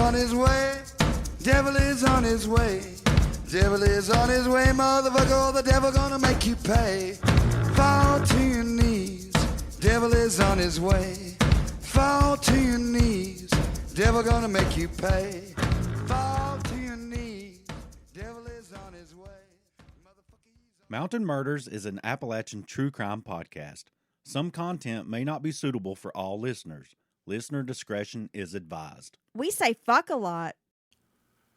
on his way. Devil is on his way. Devil is on his way, motherfucker. The devil gonna make you pay. Fall to your knees. Devil is on his way. Fall to your knees. Devil gonna make you pay. Fall to your knees. Devil is on his way. Mountain Murders is an Appalachian true crime podcast. Some content may not be suitable for all listeners. Listener discretion is advised. We say fuck a lot.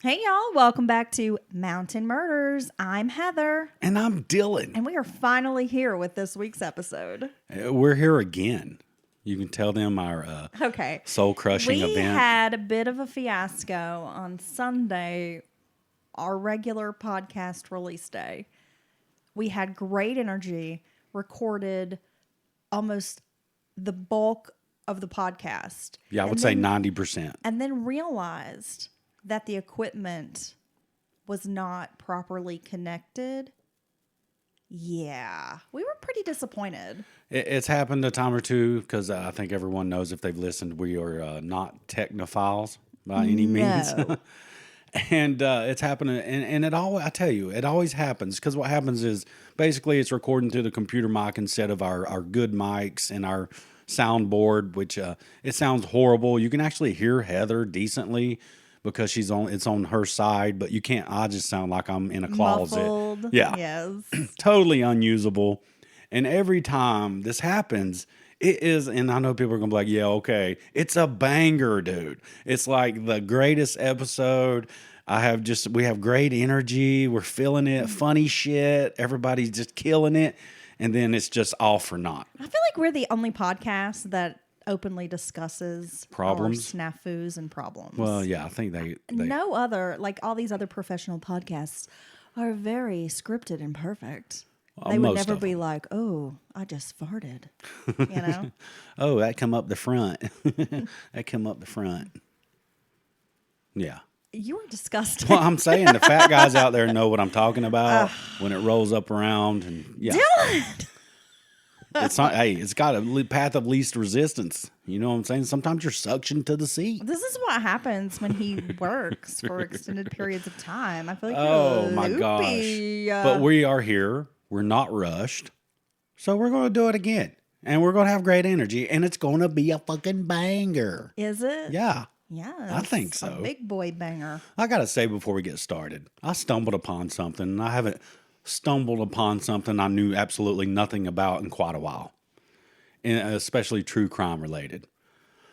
Hey, y'all. Welcome back to Mountain Murders. I'm Heather. And I'm Dylan. And we are finally here with this week's episode. We're here again. You can tell them our soul-crushing event. We had a bit of a fiasco on Sunday, our regular podcast release day. We had great energy, recorded almost the bulk of the podcast. Yeah, I would say 90%. And then realized that the equipment was not properly connected. Yeah, we were pretty disappointed. It's happened a time or two because I think everyone knows if they've listened, we are not technophiles by any means. And it's happening, and it always, I tell you, it always happens because what happens is basically it's recording through the computer mic instead of our good mics and our soundboard, which it sounds horrible. You can actually hear Heather decently because it's on her side, but you can't. I just sound like I'm in a closet. Muffled. Yeah, yes, totally unusable. And every time this happens, it is, and I know people are gonna be like, "Yeah, okay, it's a banger, dude. It's like the greatest episode." We have great energy. We're feeling it. Funny shit. Everybody's just killing it, and then it's just all for naught. I feel like we're the only podcast that openly discusses problems, snafus, and problems. Well, yeah, I think they no other, like all these other professional podcasts are very scripted and perfect. They would never be like, "Oh, I just farted," you know. Oh, that come up the front. That come up the front. Yeah. You are disgusting. Well, I'm saying the fat guys out there know what I'm talking about when it rolls up around, and yeah. Dylan! It's not. Hey, it's got a path of least resistance. You know what I'm saying? Sometimes you're suctioned to the seat. This is what happens when he works for extended periods of time. I feel like oh you're my loopy. Gosh! But we are here. We're not rushed, so we're going to do it again, and we're going to have great energy, and it's going to be a fucking banger. Is it? Yeah. Yeah, I think so. A big boy banger. I got to say before we get started, I stumbled upon something, and I haven't stumbled upon something I knew absolutely nothing about in quite a while, and especially true crime related.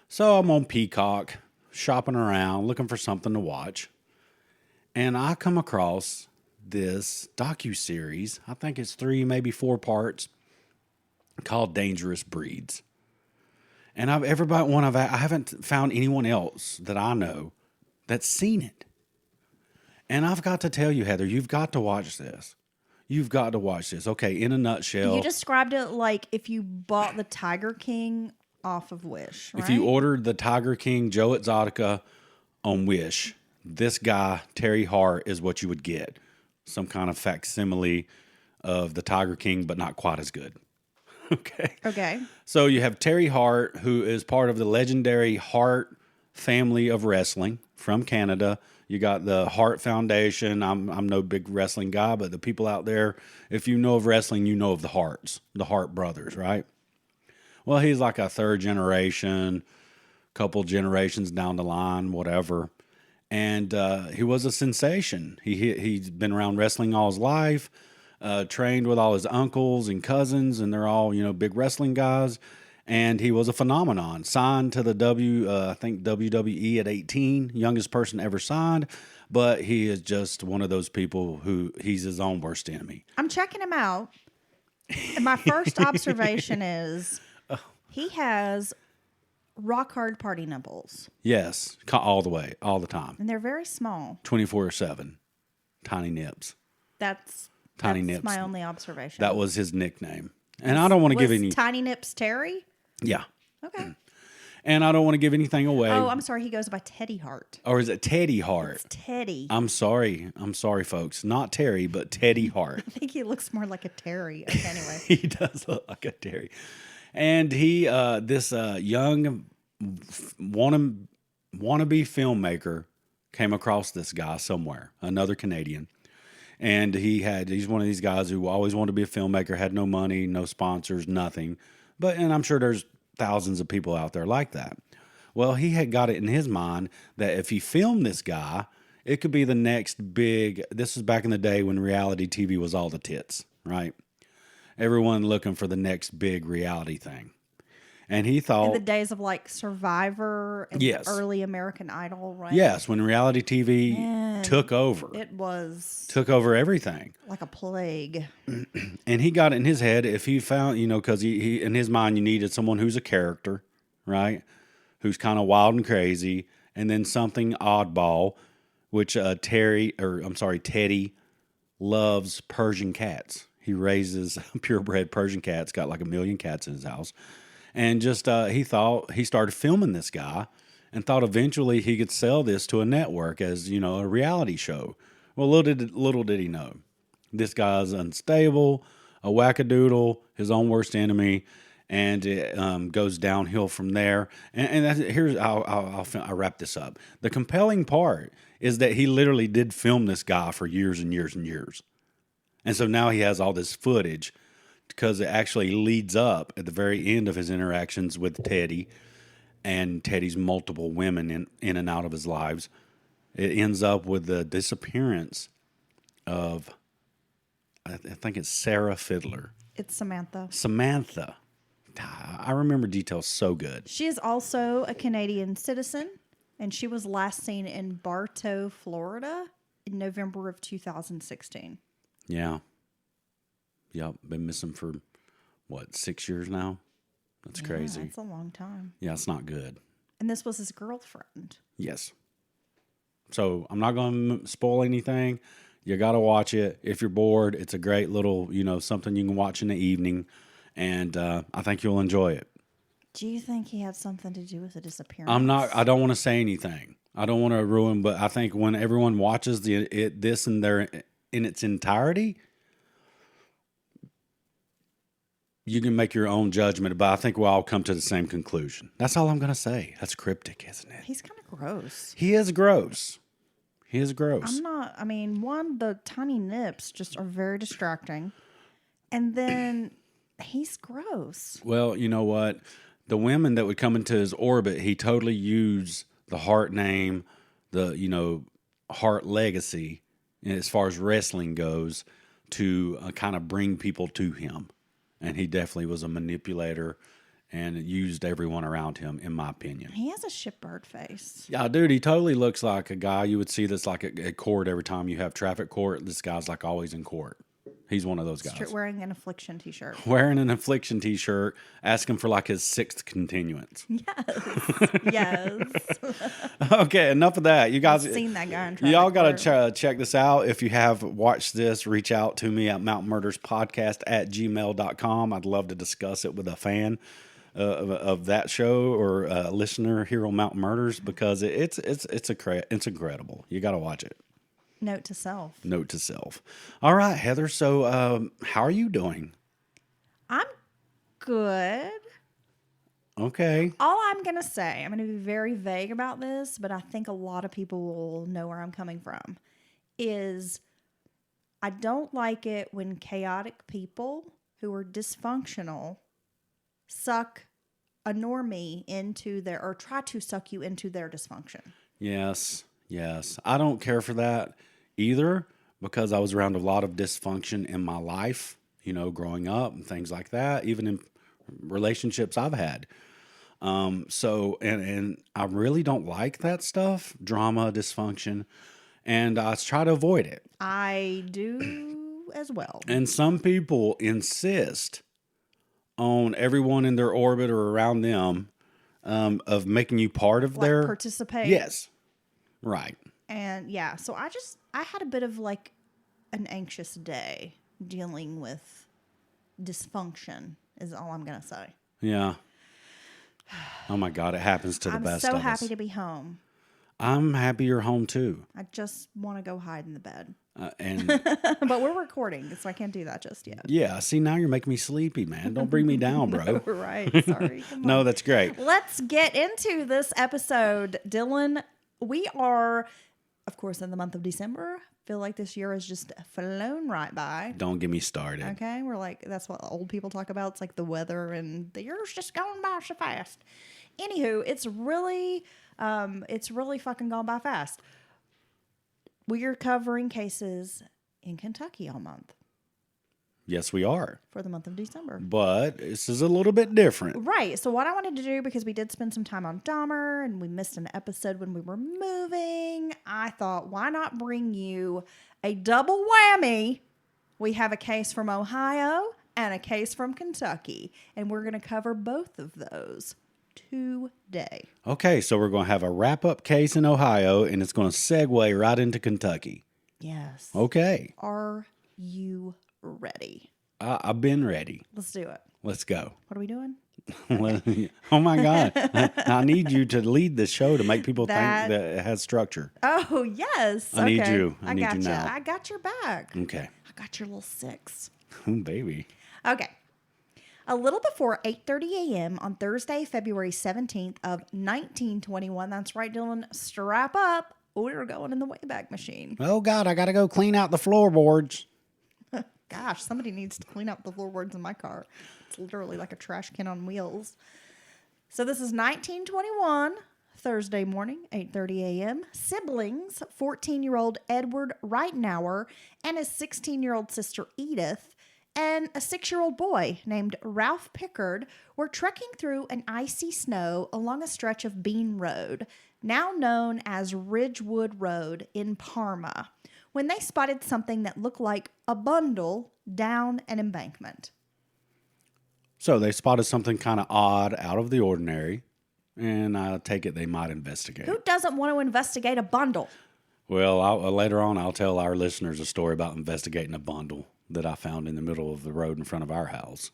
So I'm on Peacock, shopping around, looking for something to watch, and I come across this docuseries. I think it's 3, maybe 4 parts, called Dangerous Breeds. And I haven't found anyone else that I know that's seen it. And I've got to tell you, Heather, you've got to watch this. You've got to watch this. Okay, in a nutshell. You described it like if you bought the Tiger King off of Wish, right? If you ordered the Tiger King Joe Exotica on Wish, this guy, Terry Hart, is what you would get. Some kind of facsimile of the Tiger King, but not quite as good. Okay. So you have Terry Hart, who is part of the legendary Hart family of wrestling from Canada. You got the Hart Foundation. I'm no big wrestling guy, but the people out there, if you know of wrestling, you know of the Harts, the Hart brothers, right? Well, he's like a 3rd generation, couple generations down the line, whatever. And he was a sensation. He's been around wrestling all his life. Trained with all his uncles and cousins, and they're all, big wrestling guys. And he was a phenomenon. Signed to the WWE at 18, youngest person ever signed. But he is just one of those people who he's his own worst enemy. I'm checking him out. And my first observation is he has rock hard party nipples. Yes, all the way, all the time. And they're very small. 24/7. Tiny nips. That's Nips. My only observation. That was his nickname. And I don't want to give any... Tiny Nips Terry? Yeah. Okay. And I don't want to give anything away. Oh, I'm sorry. He goes by Teddy Hart. Or is it Teddy Hart? It's Teddy. I'm sorry, folks. Not Terry, but Teddy Hart. I think he looks more like a Terry. Okay, anyway. He does look like a Terry. And he, this young wannabe filmmaker came across this guy somewhere, another Canadian. And he's one of these guys who always wanted to be a filmmaker, had no money, no sponsors, nothing. And I'm sure there's thousands of people out there like that. Well, he had got it in his mind that if he filmed this guy, it could be the next big, this was back in the day when reality TV was all the tits, right? Everyone looking for the next big reality thing. And he thought... In the days of like Survivor and Yes. early American Idol, right? Yes, when reality TV took over. It was Took over everything. like a plague. And he got it in his head, if he found, because he in his mind, you needed someone who's a character, right? Who's kind of wild and crazy. And then something oddball, which Teddy loves Persian cats. He raises purebred Persian cats, got like 1 million cats in his house. And just he started filming this guy and thought eventually he could sell this to a network as, a reality show. Well, little did he know. This guy's unstable, a wackadoodle, his own worst enemy, and it goes downhill from there. I'll wrap this up. The compelling part is that he literally did film this guy for years and years and years. And so now he has all this footage because it actually leads up at the very end of his interactions with Teddy and Teddy's multiple women in and out of his lives. It ends up with the disappearance of, I think it's Sarah Fiddler. It's Samantha. Samantha. I remember details so good. She is also a Canadian citizen, and she was last seen in Bartow, Florida in November of 2016. Yeah. Yep. Been missing for, 6 years now? That's crazy. That's a long time. Yeah, it's not good. And this was his girlfriend. Yes. So I'm not going to spoil anything. You got to watch it. If you're bored, it's a great little, something you can watch in the evening. And I think you'll enjoy it. Do you think he had something to do with the disappearance? I don't want to say anything. I don't want to ruin, but I think when everyone watches this in its entirety, you can make your own judgment, but I think we'll all come to the same conclusion. That's all I'm going to say. That's cryptic, isn't it? He's kind of gross. He is gross. The tiny nips just are very distracting. And then he's gross. Well, you know what? The women that would come into his orbit, he totally used the Hart name, the, Hart legacy, as far as wrestling goes, to kind of bring people to him. And he definitely was a manipulator and used everyone around him, in my opinion. He has a shitbird face. Yeah, dude, he totally looks like a guy you would see that's like at court every time you have traffic court. This guy's like always in court. He's one of those guys. Wearing an Affliction t-shirt. Wearing an Affliction t-shirt, asking for like his 6th continuance. Yes. Okay, enough of that. You guys I've seen that guy in traffic y'all got to court. check this out. If you have watched this, reach out to me at mountainmurderspodcast@gmail.com. I'd love to discuss it with a fan of that show or a listener here on Mountain Murders because it's incredible. You got to watch it. Note to self. All right, Heather. So, how are you doing? I'm good. Okay. All I'm going to say, I'm going to be very vague about this, but I think a lot of people will know where I'm coming from, is I don't like it when chaotic people who are dysfunctional suck a normie or try to suck you into their dysfunction. Yes. I don't care for that either because I was around a lot of dysfunction in my life, growing up and things like that, even in relationships I've had. And I really don't like that stuff, drama, dysfunction, and I try to avoid it. I do as well. And some people insist on everyone in their orbit or around them of making you part of their... participate. Yes. Right. And yeah, so I had a bit of like an anxious day dealing with dysfunction is all I'm going to say. Yeah. Oh my God, it happens to the best of us. I'm so happy to be home. I'm happy you're home too. I just want to go hide in the bed. But we're recording, so I can't do that just yet. Yeah, see, now you're making me sleepy, man. Don't bring me down, bro. Right, sorry. No, that's great. Let's get into this episode, Dylan. We are of course, in the month of December. Feel like this year has just flown right by. Don't get me started. Okay, we're like, that's what old people talk about. It's like the weather and the year's just going by so fast. Anywho, it's really fucking gone by fast. We are covering cases in Kentucky all month Yes, we are. for the month of December. But this is a little bit different. Right. So what I wanted to do, because we did spend some time on Dahmer and we missed an episode when we were moving, I thought, why not bring you a double whammy? We have a case from Ohio and a case from Kentucky, and we're going to cover both of those today. Okay, so we're going to have a wrap-up case in Ohio, and it's going to segue right into Kentucky. Yes. Okay. Are you ready? I've been ready. Let's do it. Let's go. What are we doing? Oh, my God. I need you to lead the show to make people think That- that it has structure. Oh, yes. I need Okay. you. I need got you now. I got your back. Okay. I got your little six. Ooh, baby. Okay. A little before 8:30 a.m. on Thursday, February 17th of 1921. That's right, Dylan. Strap up. We're going in the Wayback Machine. Oh, God, I got to go clean out the floorboards. Gosh, somebody needs to clean up the floorboards in my car. It's literally like a trash can on wheels. So this is 1921, Thursday morning, 8:30 a.m. Siblings, 14-year-old Edward Reitenauer and his 16-year-old sister Edith, and a 6-year-old boy named Ralph Pickard were trekking through an icy snow along a stretch of Bean Road, now known as Ridgewood Road in Parma, when they spotted something that looked like a bundle down an embankment. So they spotted something kind of odd, out of the ordinary, and I take it they might investigate. Who doesn't want to investigate a bundle? Well, later on, I'll tell our listeners a story about investigating a bundle that I found in the middle of the road in front of our house.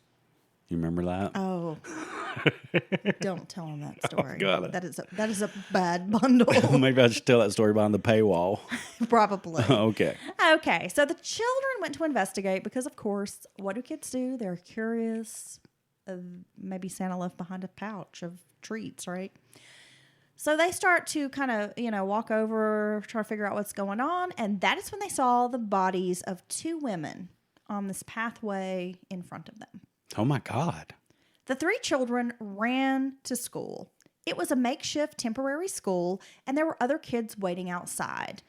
You remember that? Oh, don't tell them that story. got it. That is a bad bundle. Maybe I should tell that story behind the paywall. Probably. Okay. Okay, so the children went to investigate because, of course, what do kids do? They're curious. Maybe Santa left behind a pouch of treats, right? So they start to kind of, walk over, try to figure out what's going on. And that is when they saw the bodies of two women on this pathway in front of them. Oh, my God. The three children ran to school. It was a makeshift temporary school, and there were other kids waiting outside.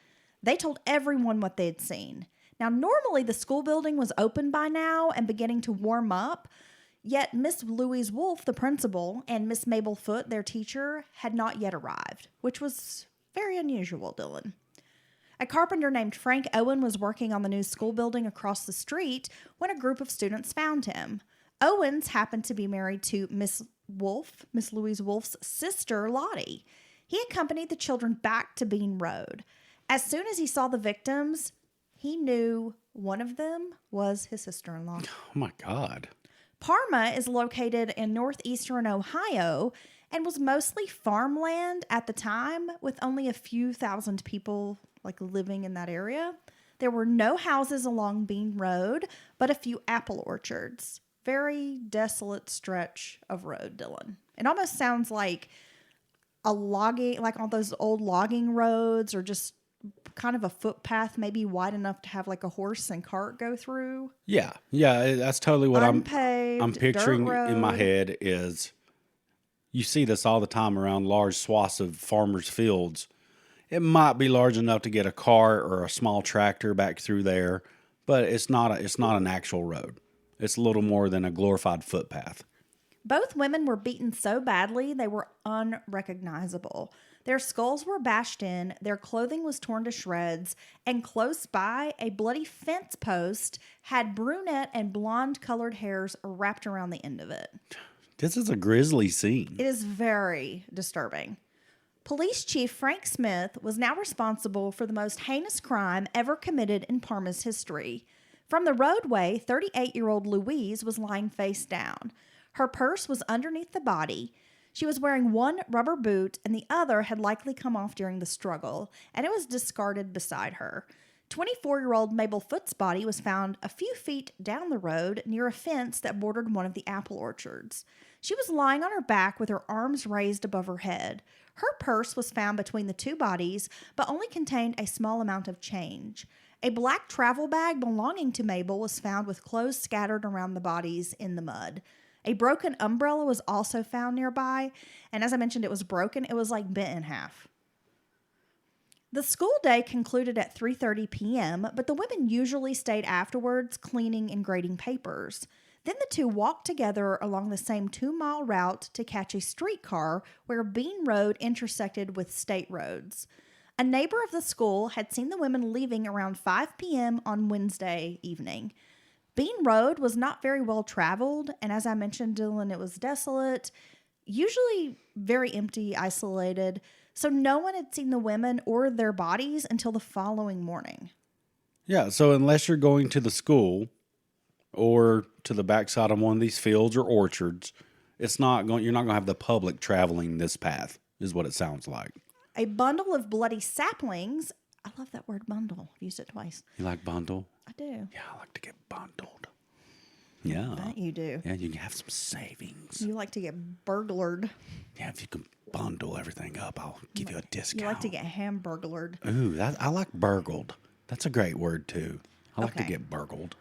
They told everyone what they had seen. Now, normally the school building was open by now and beginning to warm up, yet Miss Louise Wolfe, the principal, and Miss Mabel Foote, their teacher, had not yet arrived, which was very unusual, Dylan. A carpenter named Frank Owen was working on the new school building across the street when a group of students found him. Owens happened to be married to Miss Louise Wolfe's sister, Lottie. He accompanied the children back to Bean Road. As soon as he saw the victims, he knew one of them was his sister-in-law. Oh, my God. Parma is located in northeastern Ohio and was mostly farmland at the time, with only a few thousand people living in that area. There were no houses along Bean Road, but a few apple orchards. Very desolate stretch of road, Dylan. It almost sounds like a logging, like on those old logging roads, or just kind of a footpath, maybe wide enough to have a horse and cart go through. Yeah, that's totally what Unpaved, I'm picturing dirt in my road. head is you see this all the time around large swaths of farmers' fields. It might be large enough to get a car or a small tractor back through there, but it's not an actual road. It's a little more than a glorified footpath. Both women were beaten so badly they were unrecognizable. Their skulls were bashed in, their clothing was torn to shreds, and close by, a bloody fence post had brunette and blonde-colored hairs wrapped around the end of it. This is a grisly scene. It is very disturbing. Police Chief Frank Smith was now responsible for the most heinous crime ever committed in Parma's history. From the roadway, 38-year-old Louise was lying face down. Her purse was underneath the body. She was wearing one rubber boot, and the other had likely come off during the struggle, and it was discarded beside her. 24-year-old Mabel Foote's body was found a few feet down the road near a fence that bordered one of the apple orchards. She was lying on her back with her arms raised above her head. Her purse was found between the two bodies, but only contained a small amount of change. A black travel bag belonging to Mabel was found with clothes scattered around the bodies in the mud. A broken umbrella was also found nearby, and as I mentioned, it was broken. It was like bent in half. The school day concluded at 3:30 p.m., but the women usually stayed afterwards cleaning and grading papers. Then the two walked together along the same 2-mile route to catch a streetcar where Bean Road intersected with state roads. A neighbor of the school had seen the women leaving around 5 p.m. on Wednesday evening. Bean Road was not very well traveled, and as I mentioned, Dylan, it was desolate, usually very empty, isolated, so no one had seen the women or their bodies until the following morning. Yeah, so unless you're going to the school or to the backside of one of these fields or orchards, you're not going to have the public traveling this path, is what it sounds like. A bundle of bloody saplings. I love that word bundle. I've used it twice. You like bundle? I do. Yeah, I like to get bundled. Yeah. I bet you do. Yeah, you can have some savings. You like to get burglared. Yeah, if you can bundle everything up, I'll give you a discount. You like to get hamburglared. Ooh, I like burgled. That's a great word, too. I like to Okay. get burgled.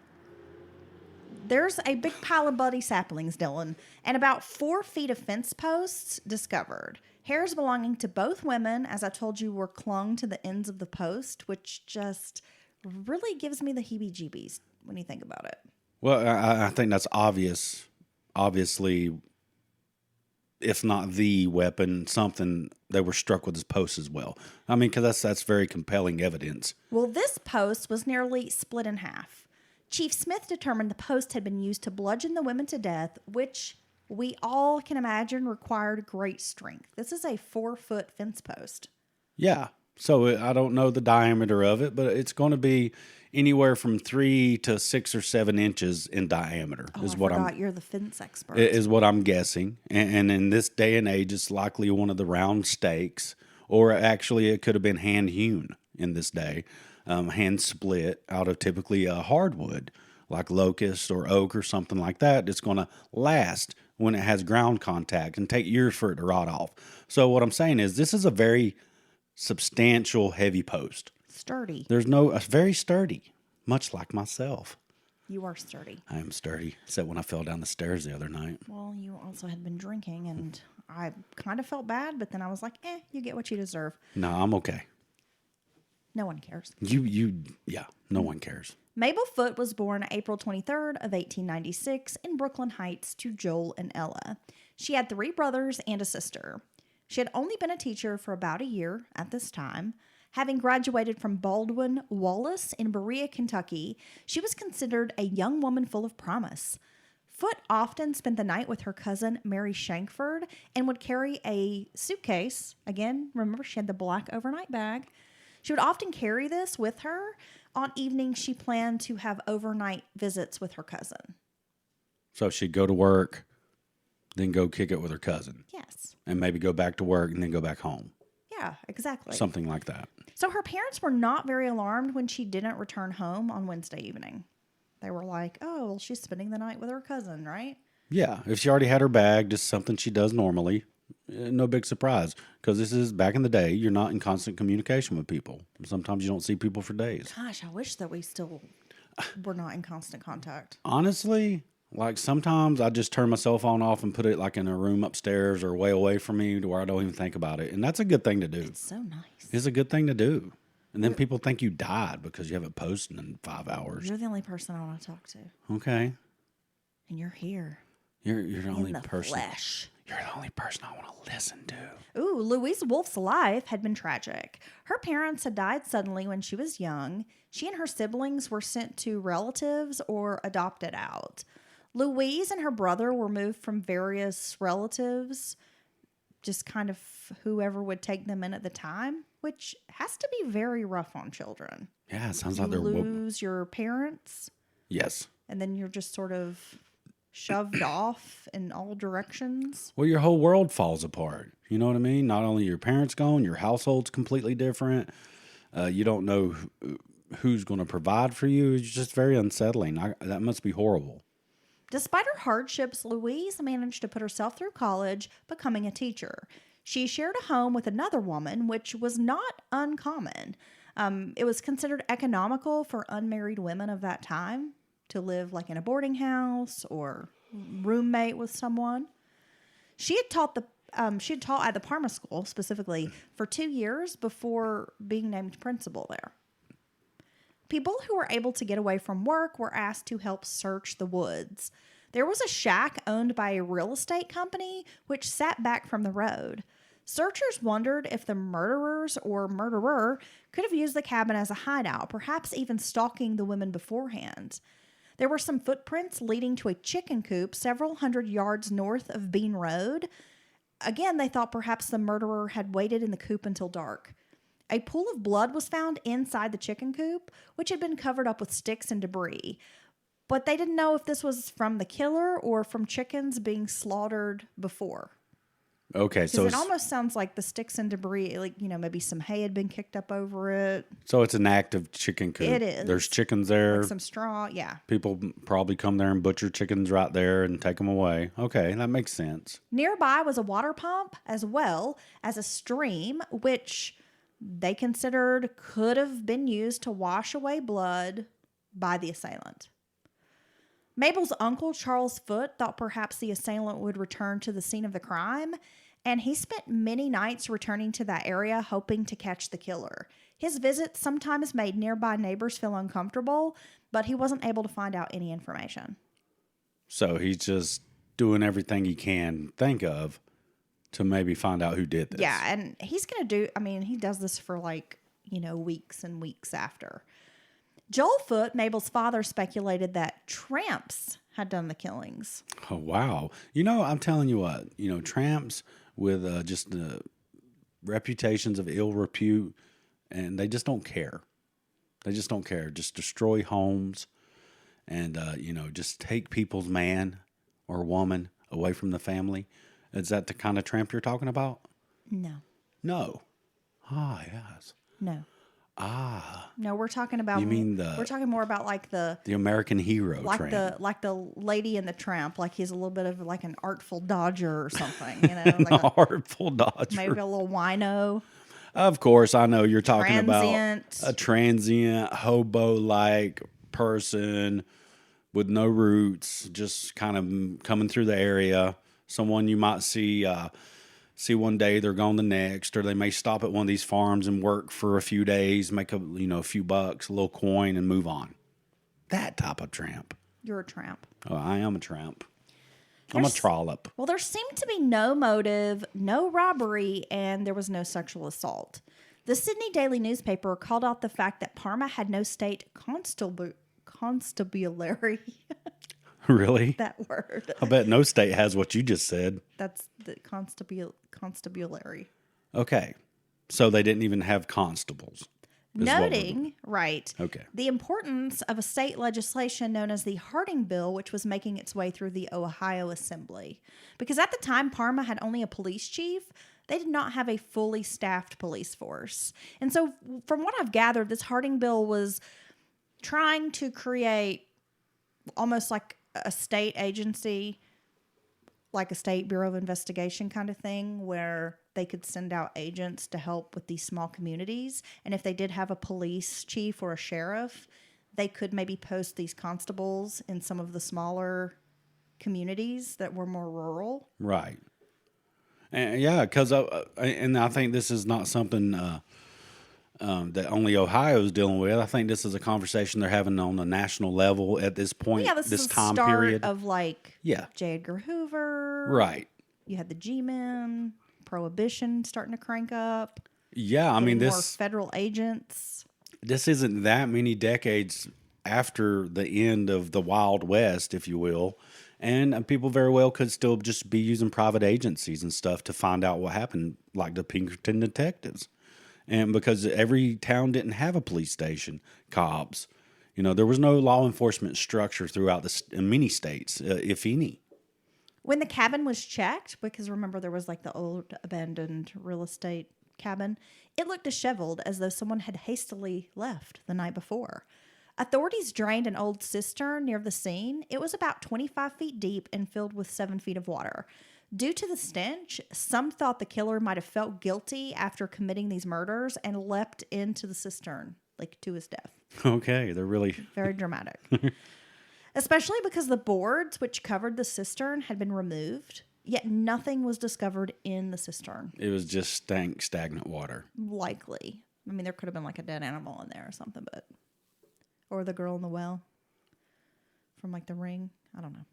There's a big pile of bloody saplings, Dylan, and about 4 feet of fence posts discovered. Hairs belonging to both women, as I told you, were clung to the ends of the post, which just really gives me the heebie-jeebies when you think about it. Well, I think that's obvious. Obviously, if not the weapon, something they were struck with this post as well. I mean, because that's very compelling evidence. Well, this post was nearly split in half. Chief Smith determined the post had been used to bludgeon the women to death, which we all can imagine required great strength. This is a 4-foot fence post. Yeah. So I don't know the diameter of it, but it's going to be anywhere from 3 to 6 or 7 inches in diameter. Oh, I forgot you're the fence expert. Is what I'm guessing. And in this day and age, it's likely one of the round stakes, or actually it could have been hand hewn in this day, hand split out of typically a hardwood like locust or oak or something like that. It's going to last when it has ground contact and take years for it to rot off. So what I'm saying is this is a very substantial, heavy post. Sturdy. Very sturdy, much like myself. You are sturdy. I am sturdy, except when I fell down the stairs the other night. Well, you also had been drinking, and I kind of felt bad, but then I was like, you get what you deserve. No, I'm okay. No one cares. No one cares. Mabel Foote was born April 23rd of 1896 in Brooklyn Heights to Joel and Ella. She had 3 brothers and a sister. She had only been a teacher for about a year at this time. Having graduated from Baldwin Wallace in Berea, Kentucky, she was considered a young woman full of promise. Foote often spent the night with her cousin Mary Shankford and would carry a suitcase. Again, remember, she had the black overnight bag. She would often carry this with her. On evenings, she planned to have overnight visits with her cousin. So she'd go to work, then go kick it with her cousin. Yes. And maybe go back to work and then go back home. Yeah, exactly. Something like that. So her parents were not very alarmed when she didn't return home on Wednesday evening. They were like, oh, well, she's spending the night with her cousin, right? Yeah, if she already had her bag, just something she does normally, no big surprise. Because this is back in the day, you're not in constant communication with people. Sometimes you don't see people for days. Gosh, I wish that we still were not in constant contact. Honestly, like sometimes I just turn my cell phone off and put it like in a room upstairs or way away from me to where I don't even think about it. And that's a good thing to do. It's so nice. It's a good thing to do. And then people think you died because you haven't posted in 5 hours. You're the only person I want to talk to. Okay. And you're here. You're the only In the person. flesh. You're the only person I want to listen to. Ooh, Louise Wolfe's life had been tragic. Her parents had died suddenly when she was young. She and her siblings were sent to relatives or adopted out. Louise and her brother were moved from various relatives, just kind of whoever would take them in at the time, which has to be very rough on children. Yeah, it sounds You like they're... lose your parents, Yes. and then you're just sort of shoved off in all directions. Well, your whole world falls apart. You know what I mean? Not only your parents gone, your household's completely different. You don't know who's going to provide for you. It's just very unsettling. That must be horrible. Despite her hardships, Louise managed to put herself through college, becoming a teacher. She shared a home with another woman, which was not uncommon. It was considered economical for unmarried women of that time to live like in a boarding house or roommate with someone. She had taught at the Parma school specifically for 2 years before being named principal there. People who were able to get away from work were asked to help search the woods. There was a shack owned by a real estate company which sat back from the road. Searchers wondered if the murderers or murderer could have used the cabin as a hideout, perhaps even stalking the women beforehand. There were some footprints leading to a chicken coop several hundred yards north of Bean Road. Again, they thought perhaps the murderer had waited in the coop until dark. A pool of blood was found inside the chicken coop, which had been covered up with sticks and debris. But they didn't know if this was from the killer or from chickens being slaughtered before. Okay, so it almost sounds like the sticks and debris, like, maybe some hay had been kicked up over it. So it's an active chicken coop. It is. There's chickens there. Like some straw, yeah. People probably come there and butcher chickens right there and take them away. Okay, that makes sense. Nearby was a water pump as well as a stream, which they considered could have been used to wash away blood by the assailant. Mabel's uncle, Charles Foote, thought perhaps the assailant would return to the scene of the crime, and he spent many nights returning to that area hoping to catch the killer. His visits sometimes made nearby neighbors feel uncomfortable, but he wasn't able to find out any information. So he's just doing everything he can think of to maybe find out who did this. Yeah, and he's going to he does this for weeks and weeks after. Joel Foote, Mabel's father, speculated that tramps had done the killings. Oh, wow. I'm telling you what, tramps with just the reputations of ill repute, and they just don't care. They just don't care. Just destroy homes and, just take people's man or woman away from the family. Is that the kind of tramp you're talking about? No. No. Ah, yes. No. Ah. No, we're talking about. You mean we're talking more about like the American hero tramp. the Lady and the Tramp, like he's a little bit of like an artful dodger or something, An artful dodger. Maybe a little wino. Of course, I know you're talking Transient. about a transient hobo-like person with no roots, just kind of coming through the area. Someone you might see one day, they're gone the next, or they may stop at one of these farms and work for a few days, make a few bucks, a little coin, and move on. That type of tramp. You're a tramp. Oh, I am a tramp. I'm a trollop. Well, there seemed to be no motive, no robbery, and there was no sexual assault. The Sydney Daily newspaper called out the fact that Parma had no state constabulary. Really? That word. I bet no state has what you just said. That's the constabulary. Okay. So they didn't even have constables. Noting, right, okay, the importance of a state legislation known as the Harding Bill, which was making its way through the Ohio Assembly. Because at the time, Parma had only a police chief. They did not have a fully staffed police force. And so from what I've gathered, this Harding Bill was trying to create almost like a state agency, like a state bureau of investigation kind of thing, where they could send out agents to help with these small communities. And if they did have a police chief or a sheriff, they could maybe post these constables in some of the smaller communities that were more rural. Right. And yeah, because and I think this is not something that only Ohio is dealing with. I think this is a conversation they're having on a national level at this point. Yeah, this this is time the start period of like yeah, J. Edgar Hoover. right. You had the G-Men, Prohibition starting to crank up. Yeah, I mean more this federal agents. This isn't that many decades after the end of the Wild West, if you will. And people very well could still just be using private agencies and stuff to find out what happened, like the Pinkerton detectives. And because every town didn't have a police station, cops, there was no law enforcement structure throughout many states, if any. When the cabin was checked, because remember there was like the old abandoned real estate cabin, it looked disheveled as though someone had hastily left the night before. Authorities drained an old cistern near the scene. It was about 25 feet deep and filled with 7 feet of water. Due to the stench, some thought the killer might have felt guilty after committing these murders and leapt into the cistern, like to his death. Okay, they're really Very dramatic. Especially because the boards which covered the cistern had been removed, yet nothing was discovered in the cistern. it was just stagnant water. Likely. I mean, there could have been like a dead animal in there or something, but... Or the girl in the well from like The Ring. I don't know.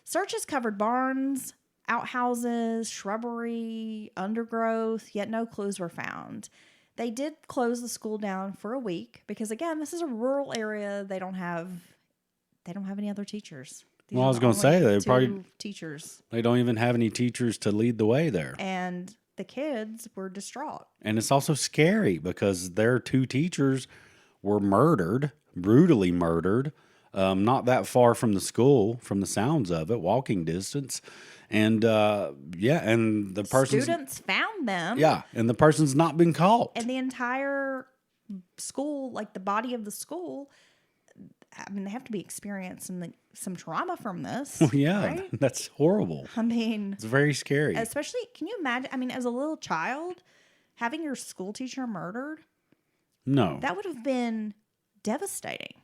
Searches covered barns, outhouses, shrubbery, undergrowth, yet no clues were found. They did close the school down for a week because, again, this is a rural area. They don't have any other teachers. These Well, I are was the going to say only they two probably teachers, they don't even have any teachers to lead the way there. and the kids were distraught. And it's also scary because their 2 teachers were murdered, brutally murdered, not that far from the school, from the sounds of it, walking distance. And and the person's Students found them. and the person's not been caught. And the entire school, like the body of the school, I mean, they have to be experiencing some trauma from this. Yeah, right? that's horrible. I mean, It's very scary. especially, can you imagine? I mean, as a little child, having your school teacher murdered, No, that would have been devastating.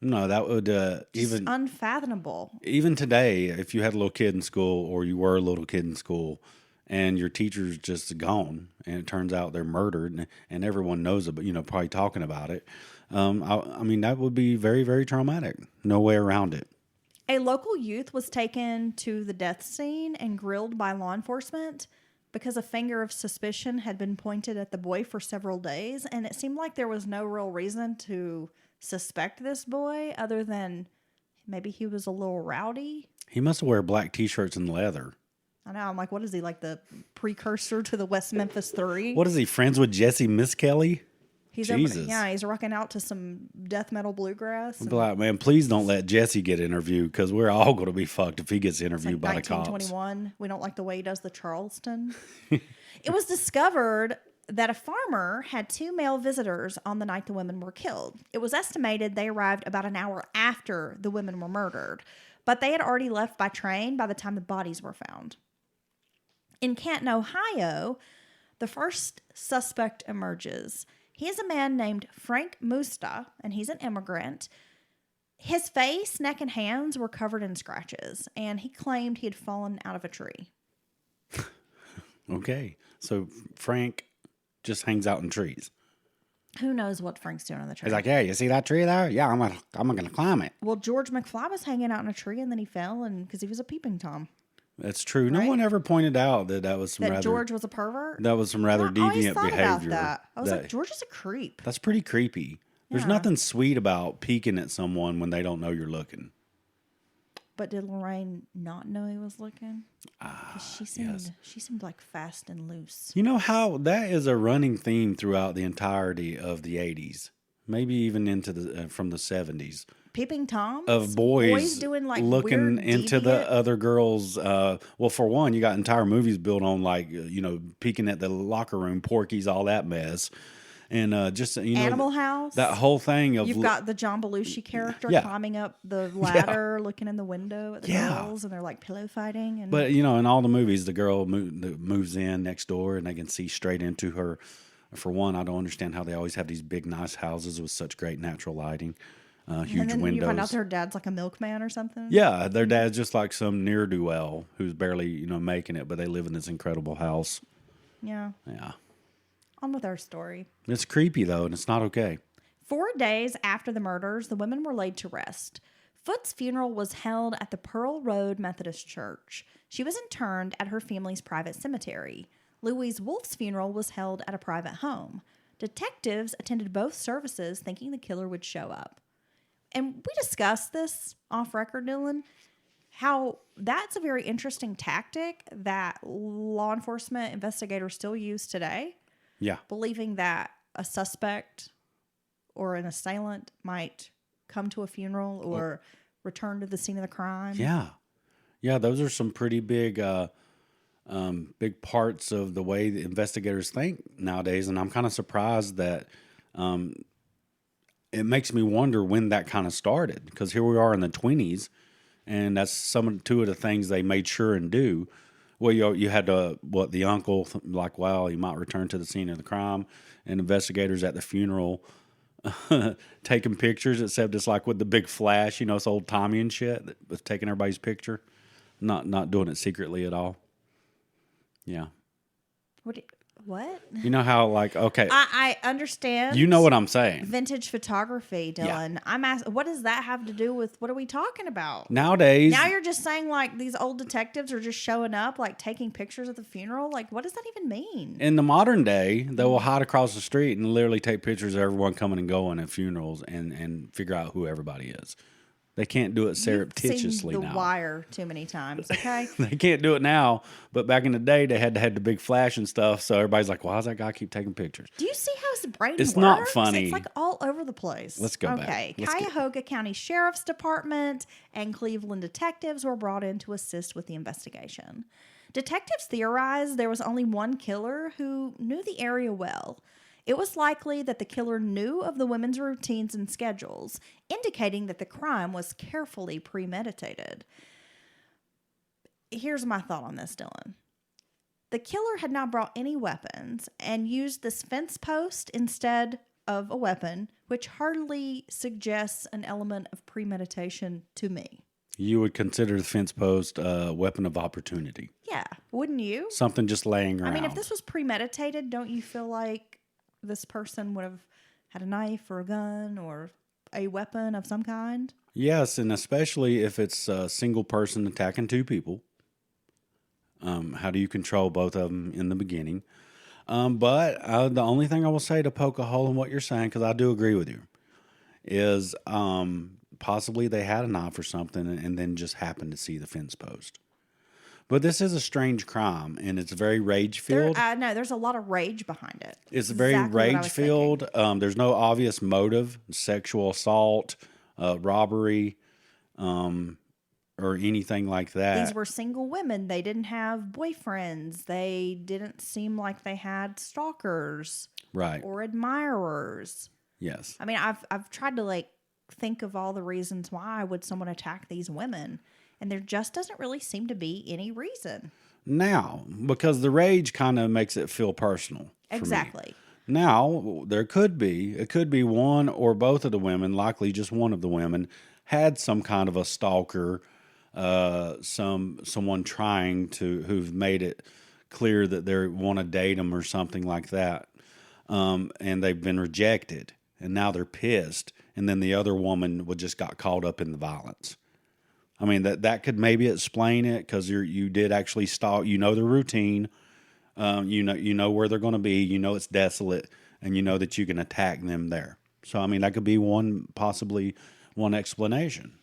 no, that would Just unfathomable. even today, if you had a little kid in school or you were a little kid in school and your teacher's just gone and it turns out they're murdered and everyone knows it, but, probably talking about it. I mean, that would be very, very traumatic. No way around it. A local youth was taken to the death scene and grilled by law enforcement because a finger of suspicion had been pointed at the boy for several days, and it seemed like there was no real reason to suspect this boy other than maybe he was a little rowdy. He must wear black T-shirts and leather. I know. I'm like, what is he, like the precursor to the West Memphis 3? What is he, friends with Jesse Miss Kelly? He's Jesus. he's rocking out to some death metal bluegrass. I'd be like, man, please don't let Jesse get interviewed because we're all going to be fucked if he gets interviewed by the cops. 1921. We don't like the way he does the Charleston. It was discovered that a farmer had 2 male visitors on the night the women were killed. It was estimated they arrived about an hour after the women were murdered, but they had already left by train by the time the bodies were found. In Canton, Ohio, the first suspect emerges. He is a man named Frank Musta, and he's an immigrant. His face, neck, and hands were covered in scratches, and he claimed he had fallen out of a tree. Okay. So Frank just hangs out in trees. Who knows what Frank's doing on the tree? He's like, yeah, you see that tree there? Yeah, I'm gonna climb it. Well, George McFly was hanging out in a tree, and then he fell, and because he was a peeping Tom. That's true. No Right? one ever pointed out that was some That rather George was a pervert. that was some rather I always deviant thought behavior. about that. I was like, George is a creep. That's pretty creepy. There's Yeah. nothing sweet about peeking at someone when they don't know you're looking. But did Lorraine not know he was looking? 'Cause she seemed like fast and loose. You know how that is a running theme throughout the entirety of the 80s, maybe even into the from the 70s. Peeping Toms? Of boys doing like looking weird, into deviant- the other girls. Well, for one, you got entire movies built on like peeking at the locker room, Porky's, all that mess, and just Animal House. that whole thing of You've got the John Belushi character Yeah. climbing up the ladder, looking in the window at the Yeah. girls, and they're like pillow fighting. And But in all the movies, the girl moves in next door, and they can see straight into her. For one, I don't understand how they always have these big, nice houses with such great natural lighting, huge and then windows. you find out their dad's like a milkman or something. Yeah, their dad's just like some ne'er-do-well who's barely making it, but they live in this incredible house. Yeah. Yeah, On with our story. it's creepy though, and it's not okay. 4 days after the murders, the women were laid to rest. Foot's funeral was held at the Pearl Road Methodist Church. She was interned at her family's private cemetery. Louise Wolf's funeral was held at a private home. Detectives attended both services thinking the killer would show up. And we discussed this off record, Dylan, how that's a very interesting tactic that law enforcement investigators still use today, Yeah, believing that a suspect or an assailant might come to a funeral or return to the scene of the crime. yeah. Those are some pretty big, big parts of the way the investigators think nowadays, and I'm kind of surprised that it makes me wonder when that kind of started, because here we are in the 20s, and that's two of the things they made sure and do. Well, you had the uncle, like, wow, he might return to the scene of the crime, and investigators at the funeral taking pictures, except it's like with the big flash, it's old Tommy and shit that was taking everybody's picture, not doing it secretly at all. Yeah. What? You know how, like, okay. I understand. You know what I'm saying. Vintage photography, Dylan. Yeah. I'm asking, what does that have to do with, what are we talking about? Nowadays. Now you're just saying, like, these old detectives are just showing up, like, taking pictures at the funeral? Like, what does that even mean? In the modern day, they will hide across the street and literally take pictures of everyone coming and going at funerals and figure out who everybody is. They can't do it surreptitiously now. You've seen The Wire too many times, okay? They can't do it now, but back in the day, they had to have the big flash and stuff, so everybody's like, why does that guy keep taking pictures? Do you see how his brain It's works? not funny. It's like all over the place. Let's go back. Okay. Cuyahoga County Sheriff's Department and Cleveland detectives were brought in to assist with the investigation. Detectives theorized there was only one killer who knew the area well. It was likely that the killer knew of the women's routines and schedules, indicating that the crime was carefully premeditated. Here's my thought on this, Dylan. The killer had not brought any weapons and used this fence post instead of a weapon, which hardly suggests an element of premeditation to me. You would consider the fence post a weapon of opportunity. Yeah, wouldn't you? Something just laying around. I mean, if this was premeditated, don't you feel like this person would have had a knife or a gun or a weapon of some kind? Yes, and especially if it's a single person attacking two people. How do you control both of them in the beginning? But the only thing I will say to poke a hole in what you're saying, because I do agree with you, is possibly they had a knife or something and then just happened to see the fence post. But this is a strange crime, and it's very rage-filled. No, there's a lot of rage behind it. It's very rage-filled. There's no obvious motive, sexual assault, robbery, or anything like that. These were single women. They didn't have boyfriends. They didn't seem like they had stalkers, right, or admirers. Yes. I mean, I've tried to think of all the reasons why would someone attack these women. And there just doesn't really seem to be any reason. Now, because the rage kind of makes it feel personal. Exactly. Now, it could be one or both of the women, likely just one of the women, had some kind of a stalker, someone who've made it clear that they want to date them or something like that. And they've been rejected. And now they're pissed. And then the other woman just got caught up in the violence. I mean, that could maybe explain it, because you did actually stalk. You know the routine. You know where they're going to be. You know it's desolate, and you know that you can attack them there. So I mean, that could be possibly one explanation.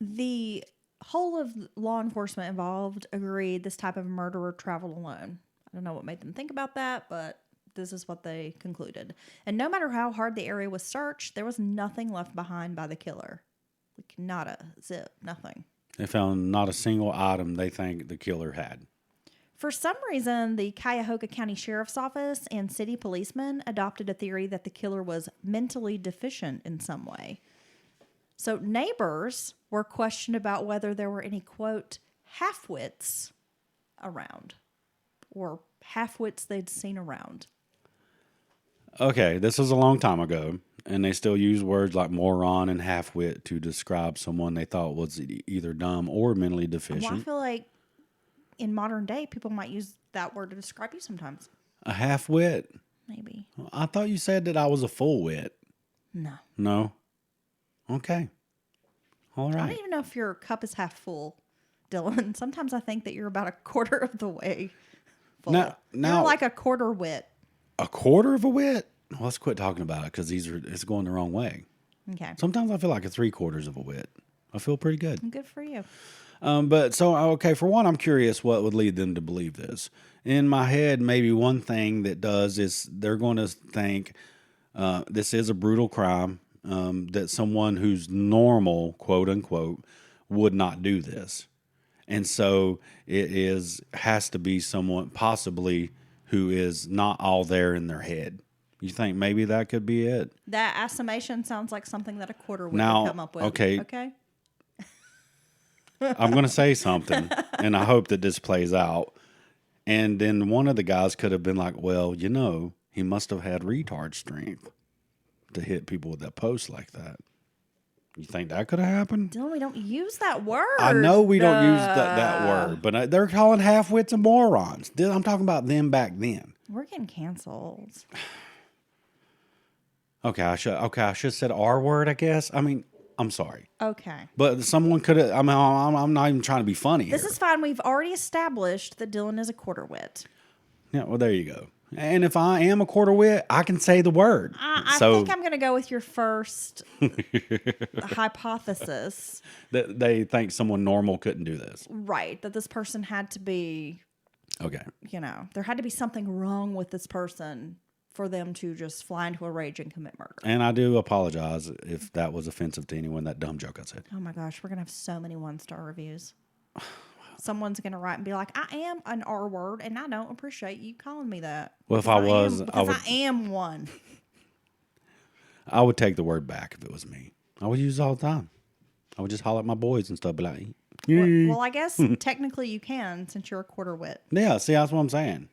The whole of law enforcement involved agreed this type of murderer traveled alone. I don't know what made them think about that, but this is what they concluded. And no matter how hard the area was searched, there was nothing left behind by the killer. Like, not a zip, nothing. They found not a single item they think the killer had. For some reason, the Cuyahoga County Sheriff's Office and city policemen adopted a theory that the killer was mentally deficient in some way. So neighbors were questioned about whether there were any, quote, half-wits around, or half-wits they'd seen around. Okay, this was a long time ago, and they still use words like moron and half-wit to describe someone they thought was either dumb or mentally deficient. Well, I feel like in modern day, people might use that word to describe you sometimes. A half-wit? Maybe. I thought you said that I was a full wit. No. No? Okay. All right. I don't even know if your cup is half full, Dylan. Sometimes I think that you're about a quarter of the way full. Now, you're like a quarter wit. A quarter of a wit? Well, let's quit talking about it, because it's going the wrong way. Okay. Sometimes I feel like a 3/4 of a wit. I feel pretty good. Good for you. But so, okay, for one, I'm curious what would lead them to believe this. In my head, maybe one thing that does is they're going to think this is a brutal crime, that someone who's normal, quote unquote, would not do this. And so has to be someone possibly who is not all there in their head. You think maybe that could be it? That assumption sounds like something that a quarter would Now, come up with. okay. Okay. I'm going to say something, and I hope that this plays out. And then one of the guys could have been like, well, you know, he must have had retard strength to hit people with that post like that. You think that could have happened? Dylan, we don't use that word. I know we don't use that word, but they're calling half-wits and morons. I'm talking about them back then. We're getting canceled. Okay, I should have said R word, I guess. I mean, I'm sorry. Okay. But someone could have, I'm not even trying to be funny This here. is fine. We've already established that Dylan is a quarter wit. Yeah, well, there you go. And if I am a quarter wit, I can say the word. I think I'm going to go with your first hypothesis. That they think someone normal couldn't do this. Right. That this person had to be, Okay. there had to be something wrong with this person for them to just fly into a rage and commit murder. And I do apologize if that was offensive to anyone, that dumb joke I said. Oh my gosh, we're going to have so many 1-star reviews. Someone's going to write and be like, I am an R word and I don't appreciate you calling me that. Well, if Because I was, I am one. I would take the word back if it was me. I would use it all the time. I would just holler at my boys and stuff, be like, Well, I guess technically you can since you're a quarter wit. yeah, see, that's what I'm saying.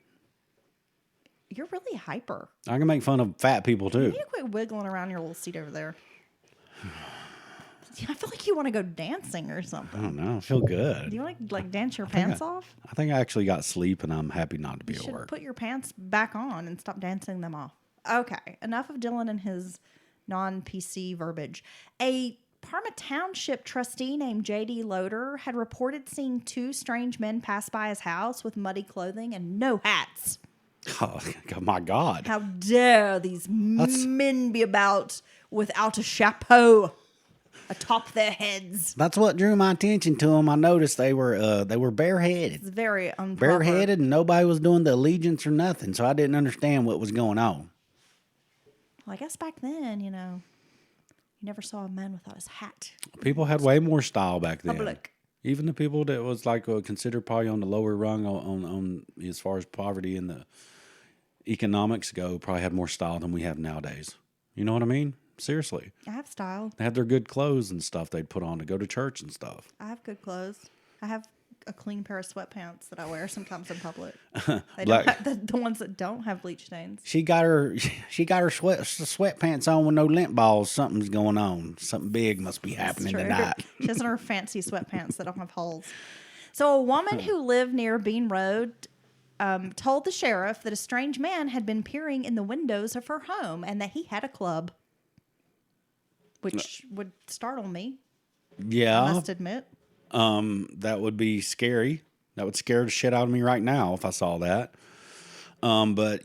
You're really hyper. I can make fun of fat people too. You need to quit wiggling around your little seat over there. I feel like you want to go dancing or I something. don't know. I feel good. Do you want to like dance your pants off? I think I actually got sleep and I'm happy not to be You at should work. put your pants back on and stop dancing them off. Okay, enough of Dylan and his non-PC verbiage. A Parma Township trustee named J.D. Loader had reported seeing 2 strange men pass by his house with muddy clothing and no hats. Oh, my God. How dare these men be about without a chapeau atop their heads? That's what drew my attention to them. I noticed they were bareheaded. It's very improper. Bareheaded, and nobody was doing the allegiance or nothing, so I didn't understand what was going on. Well, I guess back then, you never saw a man without his hat. People had way more style back then. Public. Even the people that was like considered probably on the lower rung on as far as poverty and the economics go, probably had more style than we have nowadays. You know what I mean? Seriously. I have style. They had their good clothes and stuff they'd put on to go to church and stuff. I have good clothes. I have a clean pair of sweatpants that I wear sometimes in public. They Black- don't have, the ones that don't have bleach stains. She got her sweatpants on with no lint balls. Something's going on. Something big must be happening True. tonight. She has her fancy sweatpants that don't have holes. So a woman who lived near Bean Road told the sheriff that a strange man had been peering in the windows of her home and that he had a club, which would startle me, I Yeah, must admit. that would be scary. That would scare the shit out of me right now if I saw that. But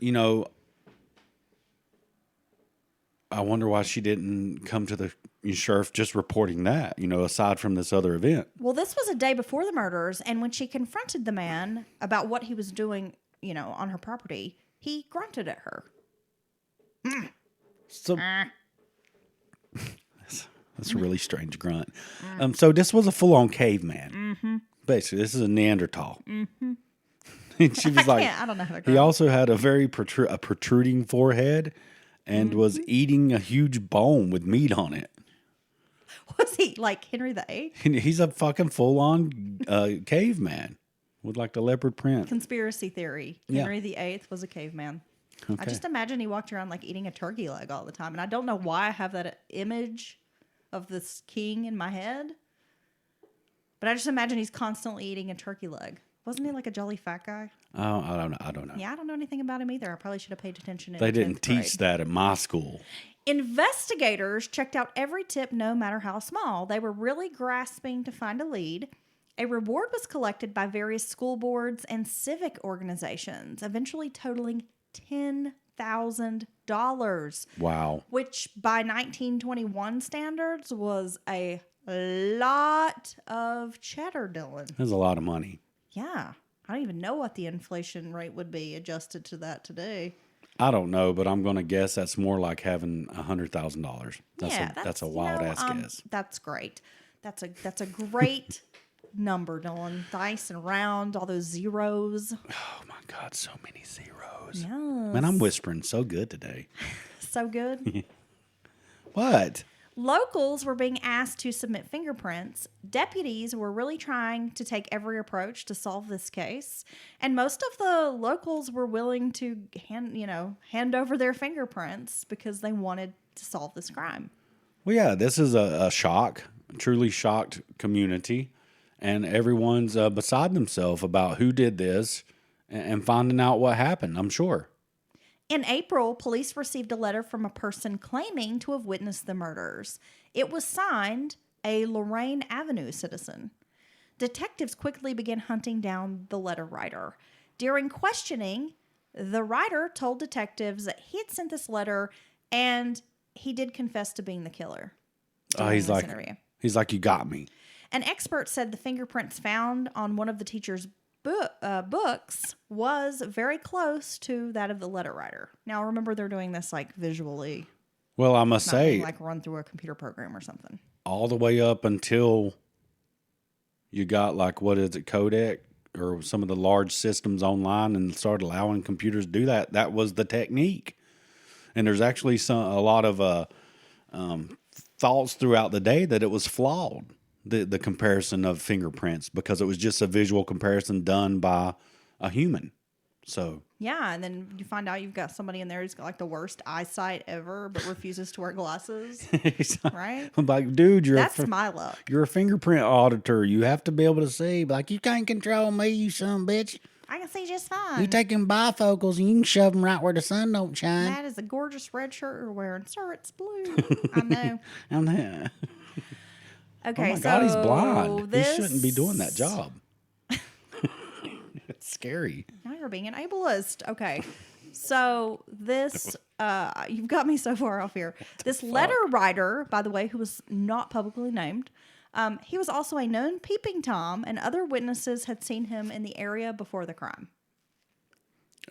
I wonder why she didn't come to the sheriff just reporting that, aside from this other event. Well, this was a day before the murders, and when she confronted the man about what he was doing, on her property, he grunted at her. So that's a really strange grunt. So this was a full-on caveman. Mm-hmm. Basically, this is a Neanderthal. Mm-hmm. And she was I don't know how to he grunt. also had a very protruding forehead and was eating a huge bone with meat on it. Was he like Henry VIII? And he's a fucking full-on caveman with like the leopard print. Conspiracy theory. Yeah. Henry VIII was a caveman. I Okay. just imagine he walked around like eating a turkey leg all the time. And I don't know why I have that image of this king in my head. But I just imagine he's constantly eating a turkey leg. Wasn't he like a jolly fat guy? Oh, I don't know. I don't know. Yeah, I don't know anything about him either. I probably should have paid attention in They didn't 10th grade. teach that at my school. Investigators checked out every tip, no matter how small. They were really grasping to find a lead. A reward was collected by various school boards and civic organizations, eventually totaling $10,000, Wow. which by 1921 standards was a lot of cheddar, Dylan. That's a lot of money. Yeah. I don't even know what the inflation rate would be adjusted to that today. I don't know, but I'm going to guess that's more like having $100,000. That's a wild ass guess. That's great. That's a great number, Dylan. Nice and round, all those zeros. Oh my God, so many zeros. fingerprints. Yes. Man, I'm whispering so good today. So good. What? Locals were being asked to submit fingerprints. Deputies were really trying to take every approach to solve this case. And most of the locals were willing to hand over their fingerprints because they wanted to solve this crime. Well, yeah, this is a shock, truly shocked community. And everyone's beside themselves about who did this and finding out what happened, I'm sure. In April, police received a letter from a person claiming to have witnessed the murders. It was signed a Lorraine Avenue citizen. Detectives quickly began hunting down the letter writer. During questioning, the writer told detectives that he had sent this letter and he did confess to being the killer. He's like, you got me. An expert said the fingerprints found on one of the teacher's books was very close to that of the letter writer. Now, remember, they're doing this like visually. Well, I must say, like run through a computer program or something. All the way up until you got like, what is it, Kodak or some of the large systems online and started allowing computers to do that. That was the technique. And there's actually a lot of thoughts throughout the day that it was flawed. The comparison of fingerprints because it was just a visual comparison done by a human. So yeah, and then you find out you've got somebody in there who's got like the worst eyesight ever, but refuses to wear glasses. Right? I'm like, dude, that's my luck. You're a fingerprint auditor. You have to be able to see. Like, you can't control me, you son of a bitch. I can see just fine. You take them bifocals and you can shove them right where the sun don't shine. That is a gorgeous red shirt you're wearing, sir. It's blue. I know. I know. Okay, oh my God, he's blind. This... He shouldn't be doing that job. It's scary. Now you're being an ableist. Okay. So this, you've got me so far off here. This letter writer, by the way, who was not publicly named, he was also a known peeping Tom, and other witnesses had seen him in the area before the crime.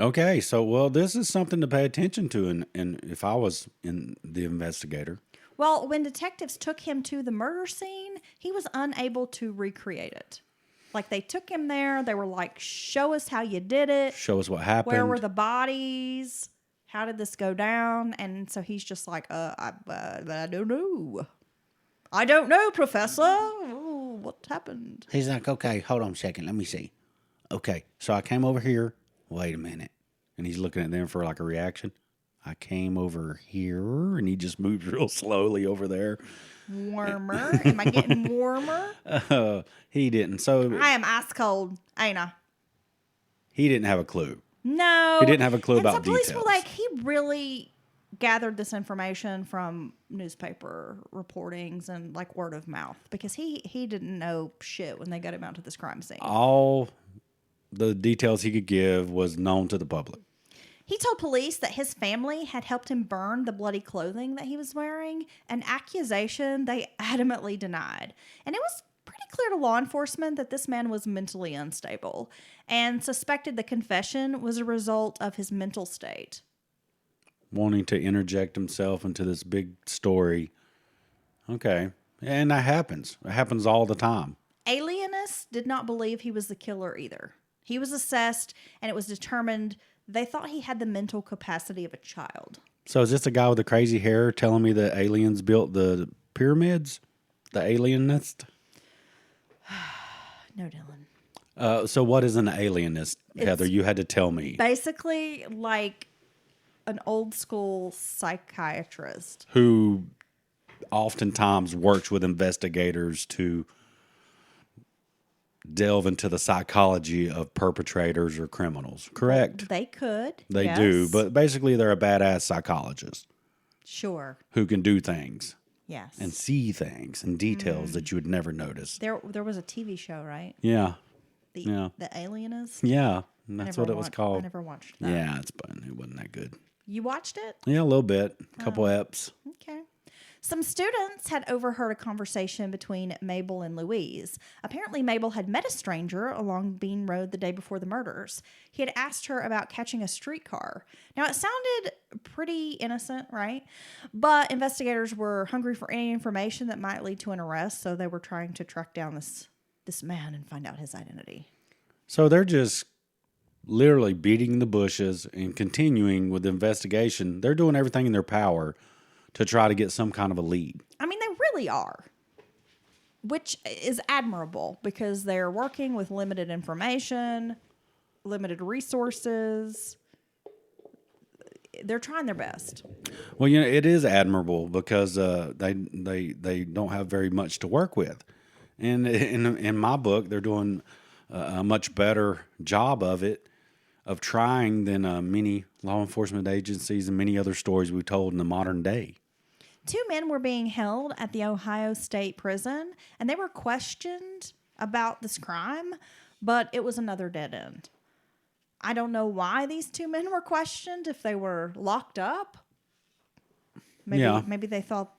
Okay, so, well, this is something to pay attention to, and if I was in the investigator. Well, when detectives took him to the murder scene, he was unable to recreate it. Like, they took him there. They were like, show us how you did it. Show us what happened. Where were the bodies? How did this go down? And so he's just like, I don't know. I don't know, Professor. Ooh, what happened? He's like, okay, hold on a second. Let me see. Okay, so I came over here. Wait a minute. And he's looking at them for like a reaction. I came over here, and he just moved real slowly over there. Warmer? Am I getting warmer? He didn't. So I am ice cold, ain't I? He didn't have a clue. No. He didn't have a clue about details. Police were like, he really gathered this information from newspaper reportings and like word of mouth because he didn't know shit when they got him out to this crime scene. All the details he could give was known to the public. He told police that his family had helped him burn the bloody clothing that he was wearing, an accusation they adamantly denied. And it was pretty clear to law enforcement that this man was mentally unstable and suspected the confession was a result of his mental state. Wanting to interject himself into this big story. Okay. And that happens. It happens all the time. Alienists did not believe he was the killer either. He was assessed, and it was determined they thought he had the mental capacity of a child. So is this a guy with the crazy hair telling me that aliens built the pyramids? The alienist? No, Dylan. So what is an alienist, Heather? You had to tell me. Basically like an old school psychiatrist. Who oftentimes works with investigators to delve into the psychology of perpetrators or criminals, correct? They could. They yes. do, but basically they're a badass psychologist. Sure. Who can do things. Yes. And see things and details that you would never notice. There was a TV show, right? Yeah. The Alienist? Yeah. That's what it was called. I never watched that. Yeah, it wasn't that good. You watched it? Yeah, a little bit. A couple eps. Okay. Some students had overheard a conversation between Mabel and Louise. Apparently, Mabel had met a stranger along Bean Road the day before the murders. He had asked her about catching a streetcar. Now, it sounded pretty innocent, right? But investigators were hungry for any information that might lead to an arrest, so they were trying to track down this man and find out his identity. So they're just literally beating the bushes and continuing with the investigation. They're doing everything in their power to try to get some kind of a lead. I mean, they really are, which is admirable because they're working with limited information, limited resources. They're trying their best. Well, it is admirable because they don't have very much to work with. And in my book, they're doing a much better job of trying than many law enforcement agencies and many other stories we've told in the modern day. 2 men were being held at the Ohio State Prison, and they were questioned about this crime, but it was another dead end. I don't know why these 2 men were questioned, if they were locked up. Maybe they thought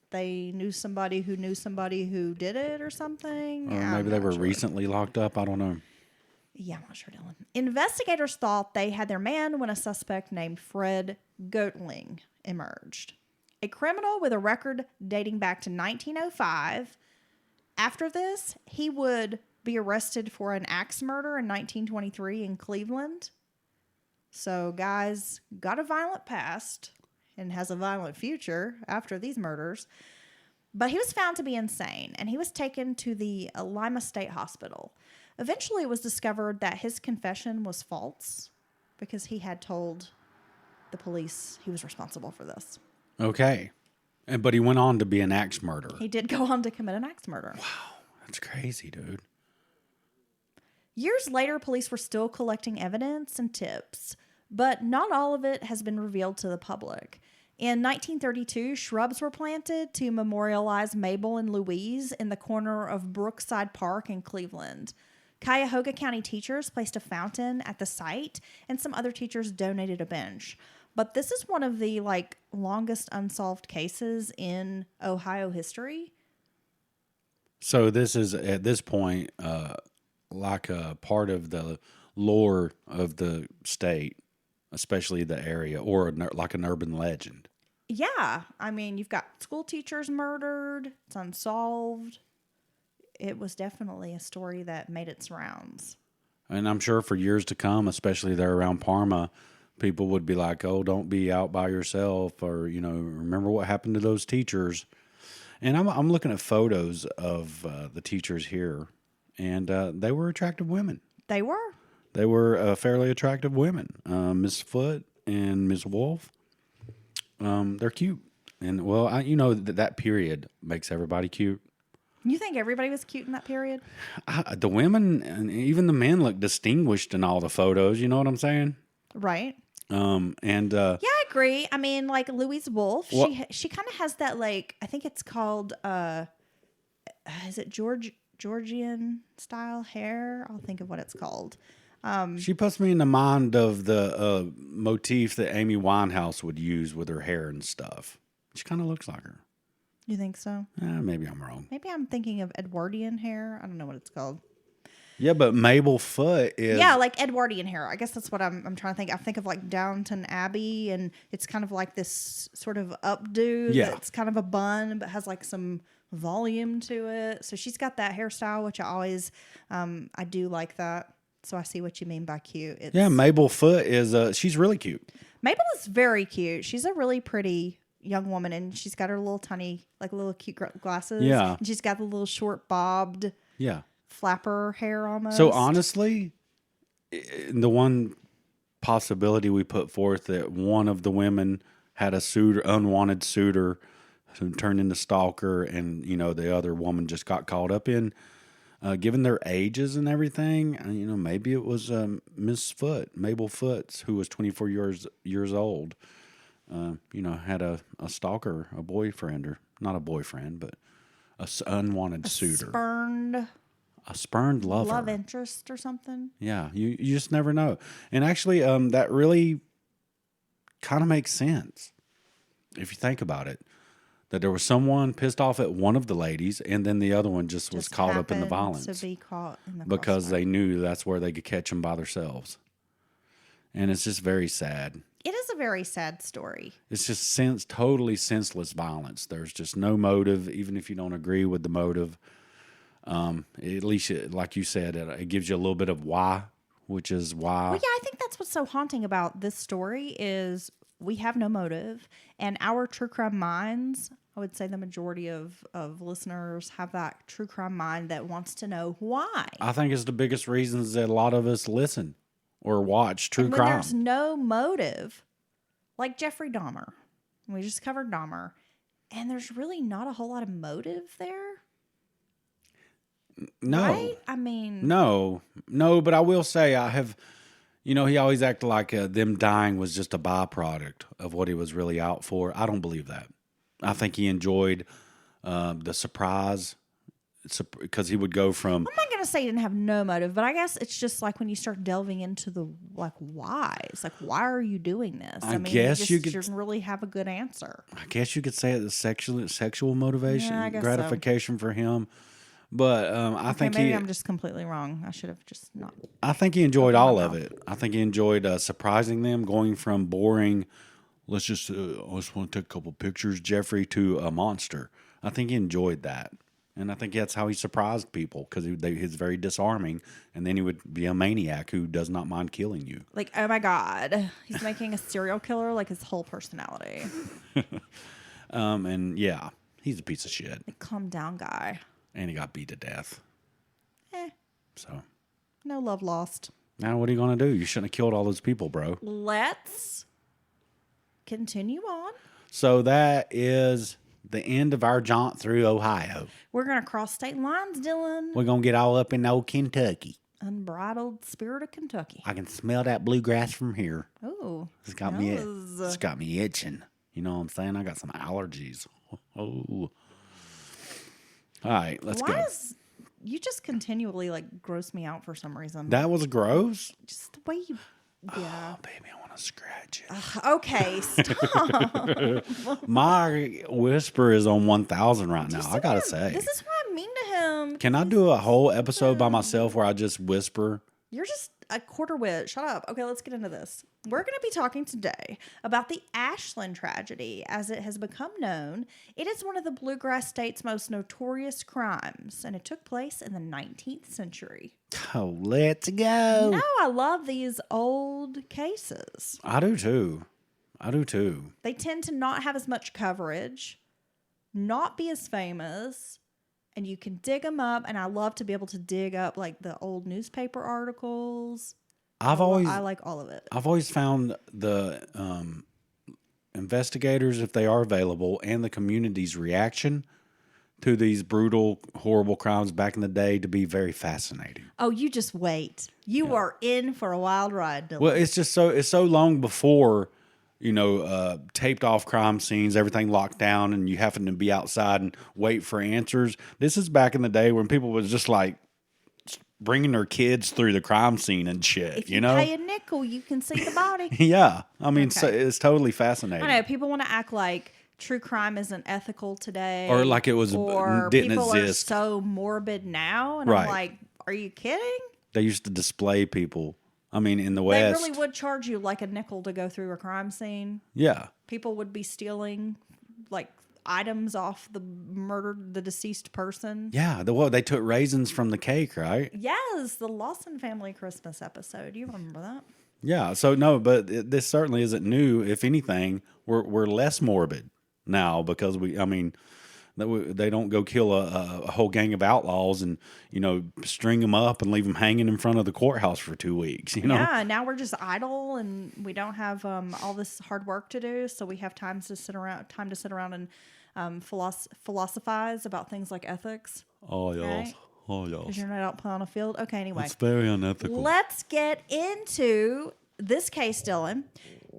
they knew somebody who did it or something. Or maybe they were recently locked up. I don't know. Yeah, I'm not sure, Dylan. Investigators thought they had their man when a suspect named Fred Goetling emerged. A criminal with a record dating back to 1905. After this, he would be arrested for an axe murder in 1923 in Cleveland. So, guys, got a violent past and has a violent future after these murders. But he was found to be insane, and he was taken to the Lima State Hospital. Eventually, it was discovered that his confession was false because he had told the police he was responsible for this. Okay. But he went on to be an axe murderer. He did go on to commit an axe murder. Wow, that's crazy, dude. Years later, police were still collecting evidence and tips, but not all of it has been revealed to the public. In 1932, shrubs were planted to memorialize Mabel and Louise in the corner of Brookside Park in Cleveland. Cuyahoga County teachers placed a fountain at the site, and some other teachers donated a bench. But this is one of the longest unsolved cases in Ohio history. So this is at this point like a part of the lore of the state, especially the area, or like an urban legend. Yeah, I mean, you've got school teachers murdered. It's unsolved. It was definitely a story that made its rounds. And I'm sure for years to come, especially there around Parma, people would be like, oh, don't be out by yourself, or, remember what happened to those teachers. And I'm looking at photos of the teachers here, and they were attractive women. They were. They were fairly attractive women. Miss Foote and Miss Wolf, they're cute. And, well, that period makes everybody cute. You think everybody was cute in that period? The women and even the men look distinguished in all the photos. You know what I'm saying? Right. Yeah, I agree. I mean, like Louise Wolf, well, she kind of has that I think it's called is it Georgian style hair? I'll think of what it's called. She puts me in the mind of the motif that Amy Winehouse would use with her hair and stuff. She kind of looks like her. You think so? Maybe I'm wrong. Maybe I'm thinking of Edwardian hair. I don't know what it's called. Yeah, but Mabel Foote is... Yeah, like Edwardian hair. I guess that's what I'm trying to think. I think of like Downton Abbey, and it's kind of like this sort of updo that's kind of a bun, but has like some volume to it. So she's got that hairstyle, which I always, I do like that. So I see what you mean by cute. Yeah, Mabel Foote is, she's really cute. Mabel is very cute. She's a really pretty young woman, and she's got her little tiny, little cute glasses. Yeah. And she's got the little short bobbed flapper hair almost. So honestly, the one possibility we put forth that one of the women had a unwanted suitor who turned into stalker, and, the other woman just got caught up in, given their ages and everything, maybe it was Miss Foote, Mabel Foote, who was 24 years old. Had a stalker, a boyfriend, or not a boyfriend, but a unwanted suitor. A spurned lover. Love interest or something. Yeah, you just never know. And actually, that really kind of makes sense if you think about it. That there was someone pissed off at one of the ladies, and then the other one just was caught up in the violence. To be caught in the because crossfire. They knew that's where they could catch them by themselves. And it's just very sad. It is a very sad story. It's just totally senseless violence. There's just no motive, even if you don't agree with the motive. At least, like you said, it gives you a little bit of why which is why. Well, yeah, I think that's what's so haunting about this story is we have no motive, and our true crime minds, I would say the majority of listeners have that true crime mind that wants to know why. I think it's the biggest reasons that a lot of us listen or watch true And when crime. there's no motive, like Jeffrey Dahmer, we just covered Dahmer, and there's really not a whole lot of motive there. No. Right? I mean, No, but I will say I have, he always acted like them dying was just a byproduct of what he was really out for. I don't believe that. I think he enjoyed the surprise because he would go from. I'm not going to say he didn't have no motive, but I guess it's just like when you start delving into the why. It's like, why are you doing this? I guess you could shouldn't really have a good answer. I guess you could say it the sexual motivation, Yeah, I guess gratification for him. But I think maybe I'm just completely wrong. I should have just not. I think he enjoyed all of it. I think he enjoyed surprising them, going from boring, let's just, I just want to take a couple pictures, Jeffrey, to a monster. I think he enjoyed that. And I think that's how he surprised people because he's very disarming. And then he would be a maniac who does not mind killing you. Like, oh my God, he's making a serial killer like his whole personality. And yeah, he's a piece of shit. Like, calm down, guy. And he got beat to death. So. No love lost. Now what are you going to do? You shouldn't have killed all those people, bro. Let's continue on. So that is the end of our jaunt through Ohio. We're going to cross state lines, Dylan. We're going to get all up in old Kentucky. Unbridled spirit of Kentucky. I can smell that bluegrass from here. Oh. It's got me itching. You know what I'm saying? I got some allergies. Oh. All right, let's go. You just continually gross me out for some reason. That was gross. Just the way you. Yeah. Oh, baby, I want to scratch it. Okay, stop. My whisper is on 1,000 right now. I gotta say. This is why I'm mean to him. Can I do a whole episode by myself where I just whisper? You're just a quarter wit. Shut up. Okay, let's get into this. We're going to be talking today about the Ashland tragedy. As it has become known, it is one of the Bluegrass State's most notorious crimes, and it took place in the 19th century. Oh, let's go. No, I love these old cases. I do too. They tend to not have as much coverage, not be as famous, and you can dig them up. And I love to be able to dig up the old newspaper articles. I like all of it. I've always found the investigators, if they are available, and the community's reaction to these brutal, horrible crimes back in the day to be very fascinating. Oh, you just wait. You are in for a wild ride, Dylan. Well, it's so long before, taped off crime scenes, everything locked down, and you happen to be outside and wait for answers. This is back in the day when people was just bringing their kids through the crime scene and shit. If you pay a nickel, you can see the body. Yeah, I mean, so it's totally fascinating. I know people want to act like true crime isn't ethical today, or like it was or didn't people exist. are so morbid now, and Right. I'm like, are you kidding? They used to display people. I mean, in the West, They really would charge you a nickel to go through a crime scene. Yeah, People would be stealing items off the deceased person. yeah. They took raisins from the cake, right? Yes, the Lawson family Christmas episode. You remember that? Yeah. So no, but this certainly isn't new. If anything, we're less morbid now because they don't go kill a whole gang of outlaws and string them up and leave them hanging in front of the courthouse for 2 weeks. Yeah, now we're just idle and we don't have all this hard work to do, so we have time to sit around and philosophize about things like ethics. Oh yes, right? oh yes. Because you're not out plowing a field. Okay, anyway, It's very unethical. let's get into this case, Dylan.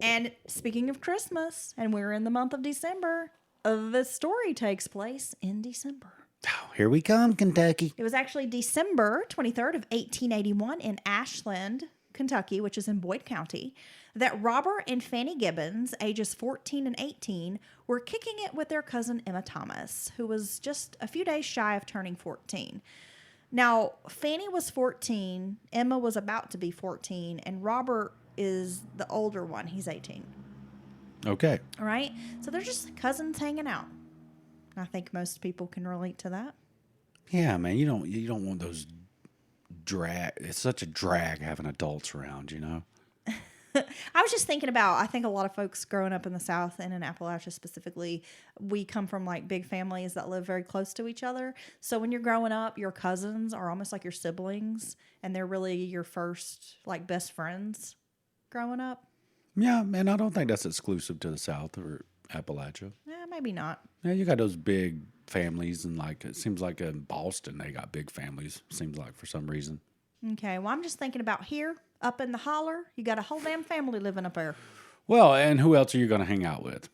And speaking of Christmas, and we're in the month of December. The story takes place in December. Oh, here we come, Kentucky. It was actually December 23rd of 1881 in Ashland, Kentucky, which is in Boyd County, that Robert and Fanny Gibbons, ages 14 and 18, were kicking it with their cousin Emma Thomas, who was just a few days shy of turning 14. Now, Fanny was 14, Emma was about to be 14, and Robert is the older one. He's 18. Okay. All right? So they're just cousins hanging out. I think most people can relate to that. Yeah, man. You don't want those drag. It's such a drag having adults around, I was just thinking about, I think a lot of folks growing up in the South and in Appalachia specifically, we come from like big families that live very close to each other. So when you're growing up, your cousins are almost like your siblings, and they're really your first like best friends growing up. Yeah, and I don't think that's exclusive to the South or Appalachia. Maybe not. Yeah, you got those big families, and like it seems like in Boston they got big families. Seems like for some reason. Okay, well, I'm just thinking about here, up in the holler, you got a whole damn family living up there. Well, and who else are you going to hang out with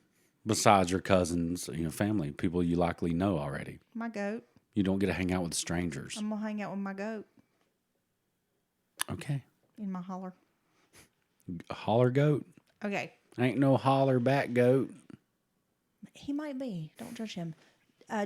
besides your cousins, family, people you likely know already? My goat. You don't get to hang out with strangers. I'm going to hang out with my goat Okay. in my holler. A holler goat? Okay. Ain't no holler back goat. He might be. Don't judge him.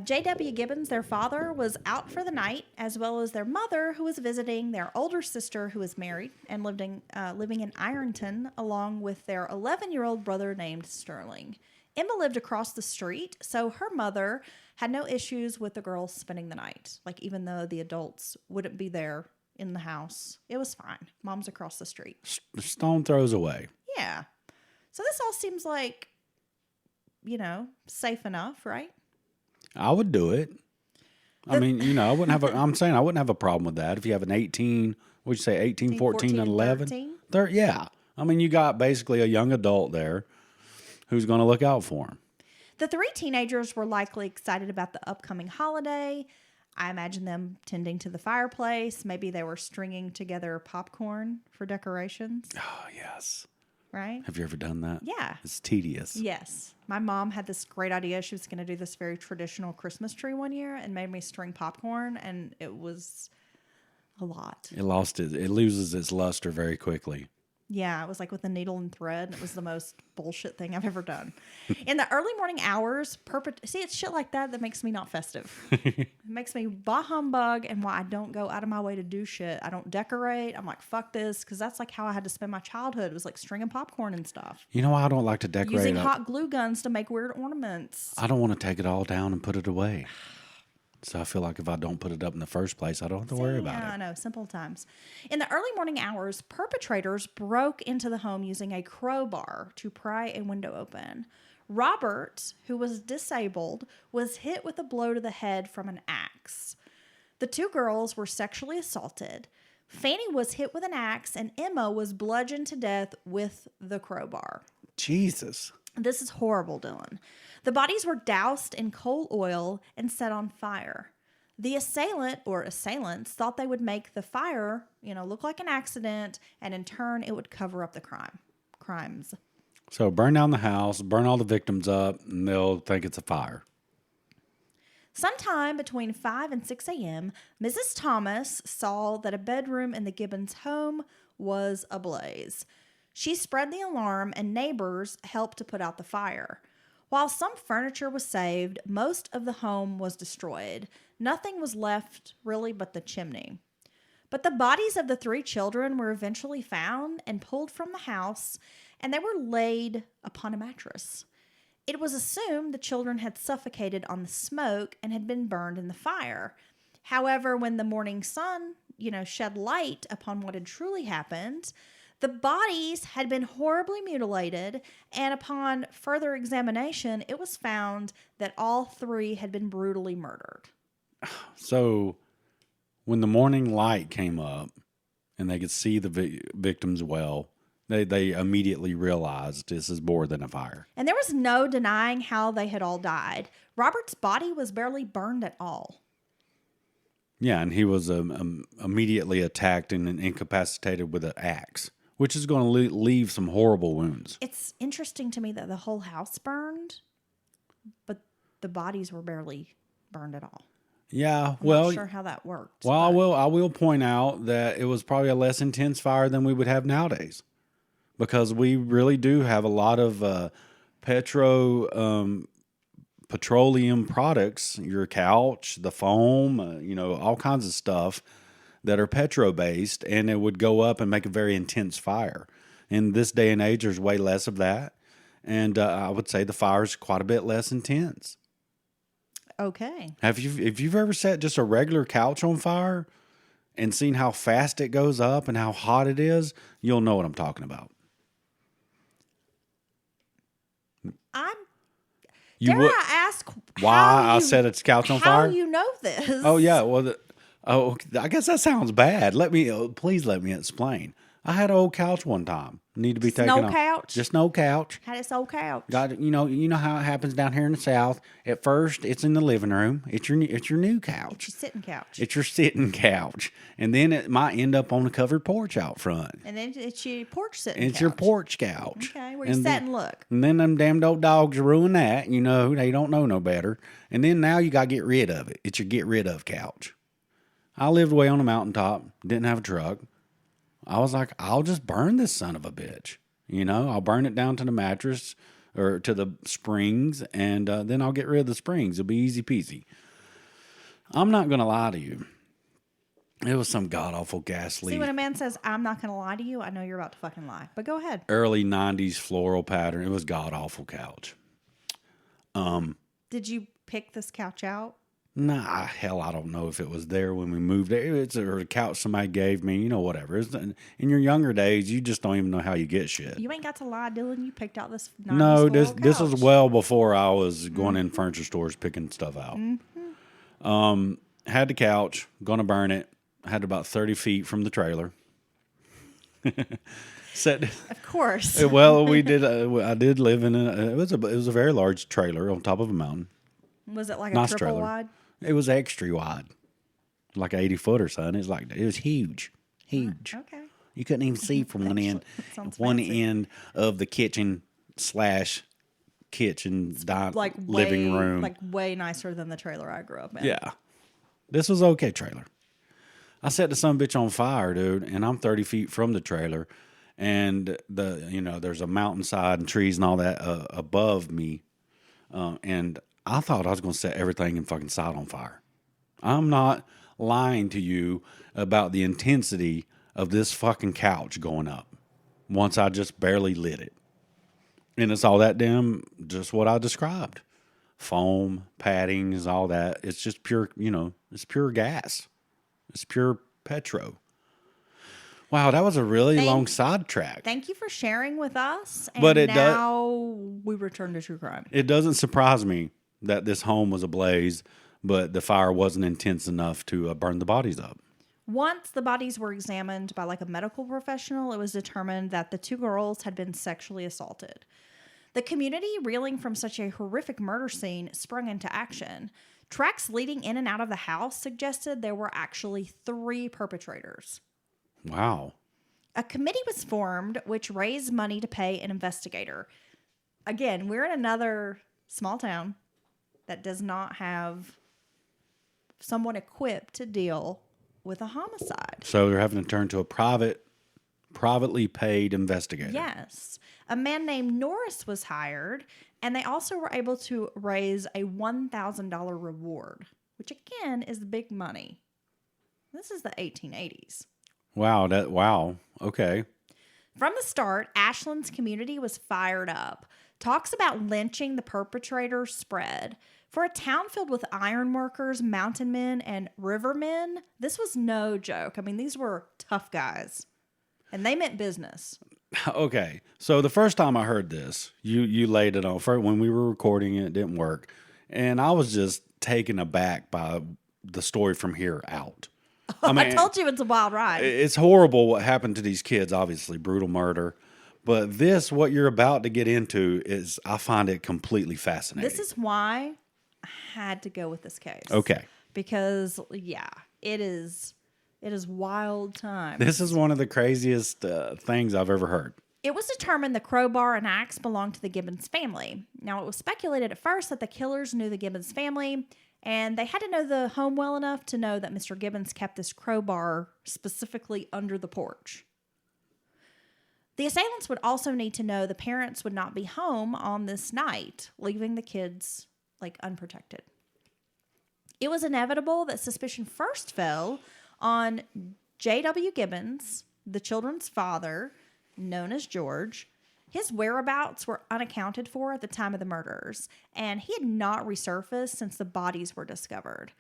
J.W. Gibbons, their father, was out for the night, as well as their mother, who was visiting their older sister, who was married and living in Ironton, along with their 11-year-old brother named Sterling. Emma lived across the street, so her mother had no issues with the girls spending the night. Like, even though the adults wouldn't be there in the house, it was fine. Mom's across the street. Stone throws away. Yeah. So this all seems like, safe enough, right? I would do it. I mean, I wouldn't have I'm saying I wouldn't have a problem with that. If you have an 18, what'd you say, 18, 14, and 11? Yeah. I mean, you got basically a young adult there who's going to look out for him. The three teenagers were likely excited about the upcoming holiday. I imagine them tending to the fireplace. Maybe they were stringing together popcorn for decorations. Oh, yes. Right? Have you ever done that? Yeah. It's tedious. Yes. My mom had this great idea. She was going to do this very traditional Christmas tree one year and made me string popcorn, and it was a lot. It loses its luster very quickly. Yeah, it was like with a needle and thread. It was the most bullshit thing I've ever done. In the early morning hours, see, it's shit like that makes me not festive. It makes me bah humbug, and why I don't go out of my way to do shit. I don't decorate. I'm like, fuck this, because that's like how I had to spend my childhood. It was like stringing popcorn and stuff. You know why I don't like to decorate? Using hot glue guns to make weird ornaments. I don't want to take it all down and put it away. So I feel like if I don't put it up in the first place, I don't have to worry about it. I know, simple times. In the early morning hours, perpetrators broke into the home using a crowbar to pry a window open. Robert, who was disabled, was hit with a blow to the head from an axe. The two girls were sexually assaulted. Fanny was hit with an axe, and Emma was bludgeoned to death with the crowbar. Jesus. This is horrible, Dylan. The bodies were doused in coal oil and set on fire. The assailant or assailants thought they would make the fire, look like an accident, and in turn it would cover up the crimes. So burn down the house, burn all the victims up, and they'll think it's a fire. Sometime between 5 and 6 a.m., Mrs. Thomas saw that a bedroom in the Gibbons home was ablaze. She spread the alarm, and neighbors helped to put out the fire. While some furniture was saved, most of the home was destroyed. Nothing was left, really, but the chimney. But the bodies of the three children were eventually found and pulled from the house, and they were laid upon a mattress. It was assumed the children had suffocated on the smoke and had been burned in the fire. However, when the morning sun, shed light upon what had truly happened, the bodies had been horribly mutilated, and upon further examination, it was found that all three had been brutally murdered. So, when the morning light came up and they could see the victims well, they immediately realized this is more than a fire. And there was no denying how they had all died. Robert's body was barely burned at all. Yeah, and he was immediately attacked and incapacitated with an axe, which is going to leave some horrible wounds. It's interesting to me that the whole house burned, but the bodies were barely burned at all. Yeah, I'm not sure how that worked. Well, I will point out that it was probably a less intense fire than we would have nowadays, because we really do have a lot of petroleum products, your couch, the foam, all kinds of stuff that are petro-based, and it would go up and make a very intense fire. In this day and age, there's way less of that, and I would say the fire's quite a bit less intense. Okay. If you've ever set just a regular couch on fire and seen how fast it goes up and how hot it is, you'll know what I'm talking about. You Dare would, I ask why how I you, set its couch on how fire? you know this? Oh yeah, well, I guess that sounds bad. Please let me explain. I had an old couch one time. Need to be taken no off. couch? Just no couch. Had this old couch. Got you know how it happens down here in the South. At first, it's in the living room. It's your new couch. It's your sitting couch. It's your sitting couch, and then it might end up on the covered porch out front. And then it's your porch sitting It's couch. your porch couch. Okay, where you sit and look. And then them damned old dogs ruin that. You know, they don't know no better. And then now you got to get rid of it. It's your get rid of couch. I lived way on a mountaintop, didn't have a truck. I was like, I'll just burn this son of a bitch. You know, I'll burn it down to the mattress or to the springs, and then I'll get rid of the springs. It'll be easy peasy. I'm not going to lie to you. It was some god-awful ghastly See, when a man says, I'm not going to lie to you, I know you're about to fucking lie. But go ahead. early 90s floral pattern. It was god-awful couch. Did you pick this couch out? Nah, hell, I don't know if it was there when we moved there. It's a couch somebody gave me, you know, whatever. In your younger days, you just don't even know how you get shit. You ain't got to lie, Dylan. You picked out this 90s No, floral this was couch. well before I was going in furniture stores picking stuff out. Had the couch, gonna burn it. Had about 30 feet from the trailer. Set. Of course. Well, we did. I did live in it was a very large trailer on top of a mountain. Was it like a Nice triple trailer. wide? It was extra wide, like 80 foot or something. It was huge. Okay. You couldn't even see from one end, sounds one fancy. end of the kitchen Like living way, room. Like way nicer than the trailer I grew up in. Yeah, this was okay trailer. I set the son bitch on fire, dude, and I'm 30 feet from the trailer, and there's a mountainside and trees and all that above me, and I thought I was going to set everything in fucking side on fire. I'm not lying to you about the intensity of this fucking couch going up once I just barely lit it. And it's all that damn, just what I described. Foam, paddings, all that. It's just pure, it's pure gas. It's pure petro. Wow, that was a really long sidetrack. Thank you for sharing with us. And But it now we return to true crime. It doesn't surprise me that this home was ablaze, but the fire wasn't intense enough to burn the bodies up. Once the bodies were examined by like a medical professional, it was determined that the two girls had been sexually assaulted. The community, reeling from such a horrific murder scene, sprung into action. Tracks leading in and out of the house suggested there were actually 3 perpetrators. Wow. A committee was formed which raised money to pay an investigator. Again, we're in another small town that does not have someone equipped to deal with a homicide. So they're having to turn to a privately paid investigator. Yes. A man named Norris was hired, and they also were able to raise a $1,000 reward, which again is big money. This is the 1880s. Wow. Okay. From the start, Ashland's community was fired up. Talks about lynching the perpetrators spread. For a town filled with iron workers, mountain men, and rivermen, this was no joke. I mean, these were tough guys, and they meant business. Okay. So the first time I heard this, you laid it on first when we were recording it didn't work. And I was just taken aback by the story from here out. I told you it's a wild ride. It's horrible what happened to these kids, obviously, brutal murder. But this, what you're about to get into, I find it completely fascinating. This is why I had to go with this case. Okay. Because, it is wild time. This is one of the craziest things I've ever heard. It was determined the crowbar and axe belonged to the Gibbons family. Now, it was speculated at first that the killers knew the Gibbons family, and they had to know the home well enough to know that Mr. Gibbons kept this crowbar specifically under the porch. The assailants would also need to know the parents would not be home on this night, leaving the kids, unprotected. It was inevitable that suspicion first fell on J.W. Gibbons, the children's father, known as George. His whereabouts were unaccounted for at the time of the murders, and he had not resurfaced since the bodies were discovered.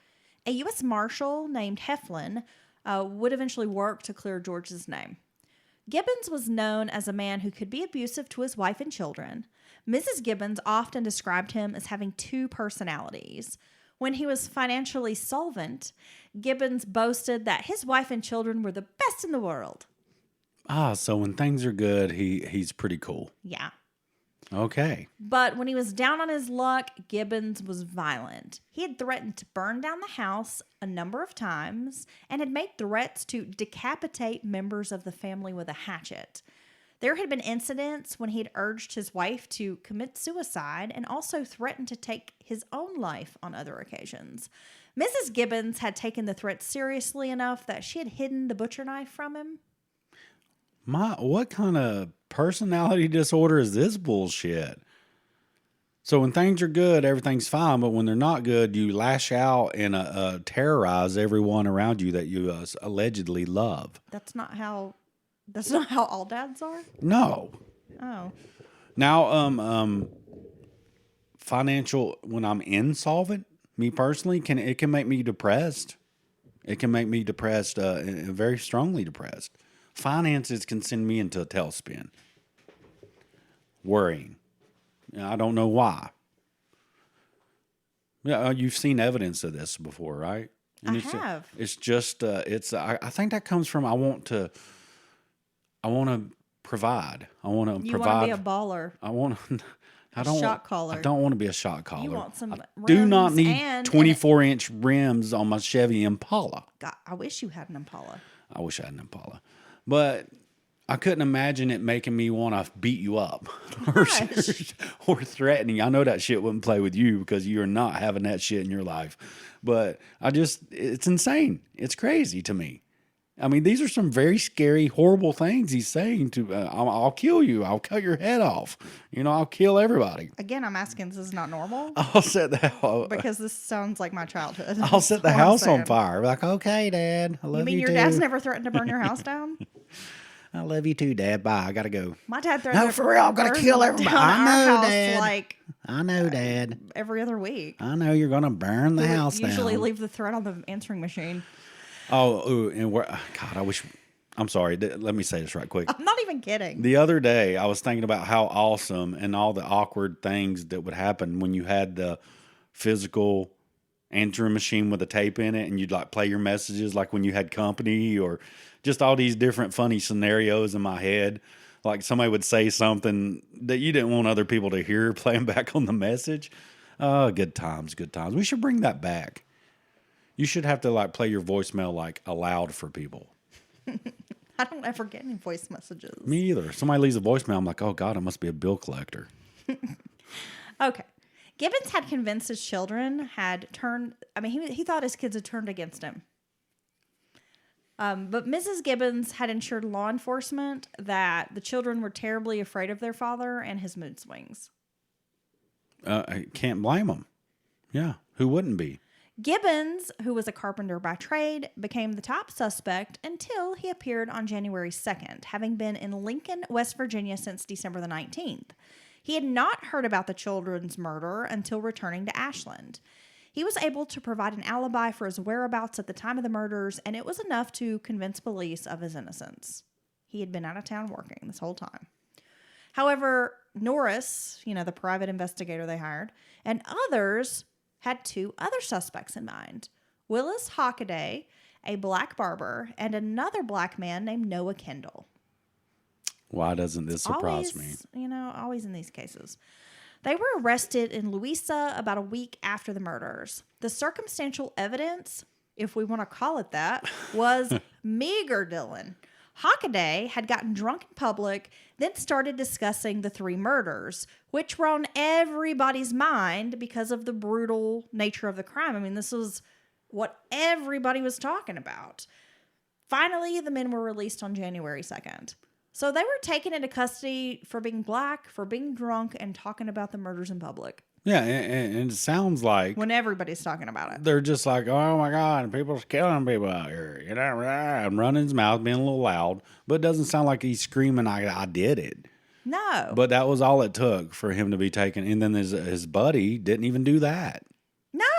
A U.S. Marshal named Heflin would eventually work to clear George's name. Gibbons was known as a man who could be abusive to his wife and children. Mrs. Gibbons often described him as having two personalities. When he was financially solvent, Gibbons boasted that his wife and children were the best in the world. So when things are good, he's pretty cool. Yeah. Okay. But when he was down on his luck, Gibbons was violent. He had threatened to burn down the house a number of times and had made threats to decapitate members of the family with a hatchet. There had been incidents when he had urged his wife to commit suicide and also threatened to take his own life on other occasions. Mrs. Gibbons had taken the threat seriously enough that she had hidden the butcher knife from him. What kind of personality disorder is this bullshit? So when things are good, everything's fine, but when they're not good, you lash out and terrorize everyone around you that you allegedly love. That's not how all dads are? No. Oh. Now, financial, when I'm insolvent, me personally, it can make me depressed. It can make me depressed, very strongly depressed. Finances can send me into a tailspin. Worrying. I don't know why. Yeah, you've seen evidence of this before, right? And I have. It's just, I think that comes from, I want to provide. I want to provide. You want to be a baller. Shot caller. I don't want to be a shot caller. You want some I rims do not need and 24-inch rims on my Chevy Impala. God, I wish you had an Impala. I wish I had an Impala. But I couldn't imagine it making me want to beat you up or threatening. I know that shit wouldn't play with you because you're not having that shit in your life. But it's insane. It's crazy to me. I mean, these are some very scary, horrible things he's saying to, I'll kill you. I'll cut your head off. I'll kill everybody. Again, I'm asking, this is not normal? I'll set the house. Because this sounds like my childhood. I'll set the house on fire. Like, okay, Dad, I love you too. You mean your dad's never threatened to burn your house down? I love you too, Dad. Bye. I got to go. My dad threatened No, for real. I'm going to kill everybody. I know, Dad. I know, Dad. Every other week. I know you're going to burn the house down. Usually leave the threat on the answering machine. Oh, and God, I'm sorry. Let me say this right quick. I'm not even kidding. The other day, I was thinking about how awesome and all the awkward things that would happen when you had the physical answering machine with a tape in it and you'd like play your messages like when you had company or just all these different funny scenarios in my head. Like somebody would say something that you didn't want other people to hear playing back on the message. Good times, good times. We should bring that back. You should have to like play your voicemail like aloud for people. I don't ever get any voice messages. Me either. Somebody leaves a voicemail. I'm like, oh God, it must be a bill collector. Okay. Gibbons had convinced his children he thought his kids had turned against him. But Mrs. Gibbons had assured law enforcement that the children were terribly afraid of their father and his mood swings. I can't blame them. Yeah, who wouldn't be? Gibbons, who was a carpenter by trade, became the top suspect until he appeared on January 2nd, having been in Lincoln, West Virginia since December the 19th. He had not heard about the children's murder until returning to Ashland. He was able to provide an alibi for his whereabouts at the time of the murders, and it was enough to convince police of his innocence. He had been out of town working this whole time. However, Norris, the private investigator they hired, and others had two other suspects in mind. Willis Hockaday, a black barber, and another black man named Noah Kendall. Why doesn't this surprise me? Always in these cases. They were arrested in Louisa about a week after the murders. The circumstantial evidence, if we want to call it that, was meager, Dylan. Hockaday had gotten drunk in public, then started discussing the three murders, which were on everybody's mind because of the brutal nature of the crime. I mean, this was what everybody was talking about. Finally, the men were released on January 2nd. So they were taken into custody for being black, for being drunk, and talking about the murders in public. Yeah, and it sounds like... when everybody's talking about it. They're just like, oh my God, people's killing people out here. And running his mouth, being a little loud. But it doesn't sound like he's screaming, I did it. No. But that was all it took for him to be taken. And then his buddy didn't even do that.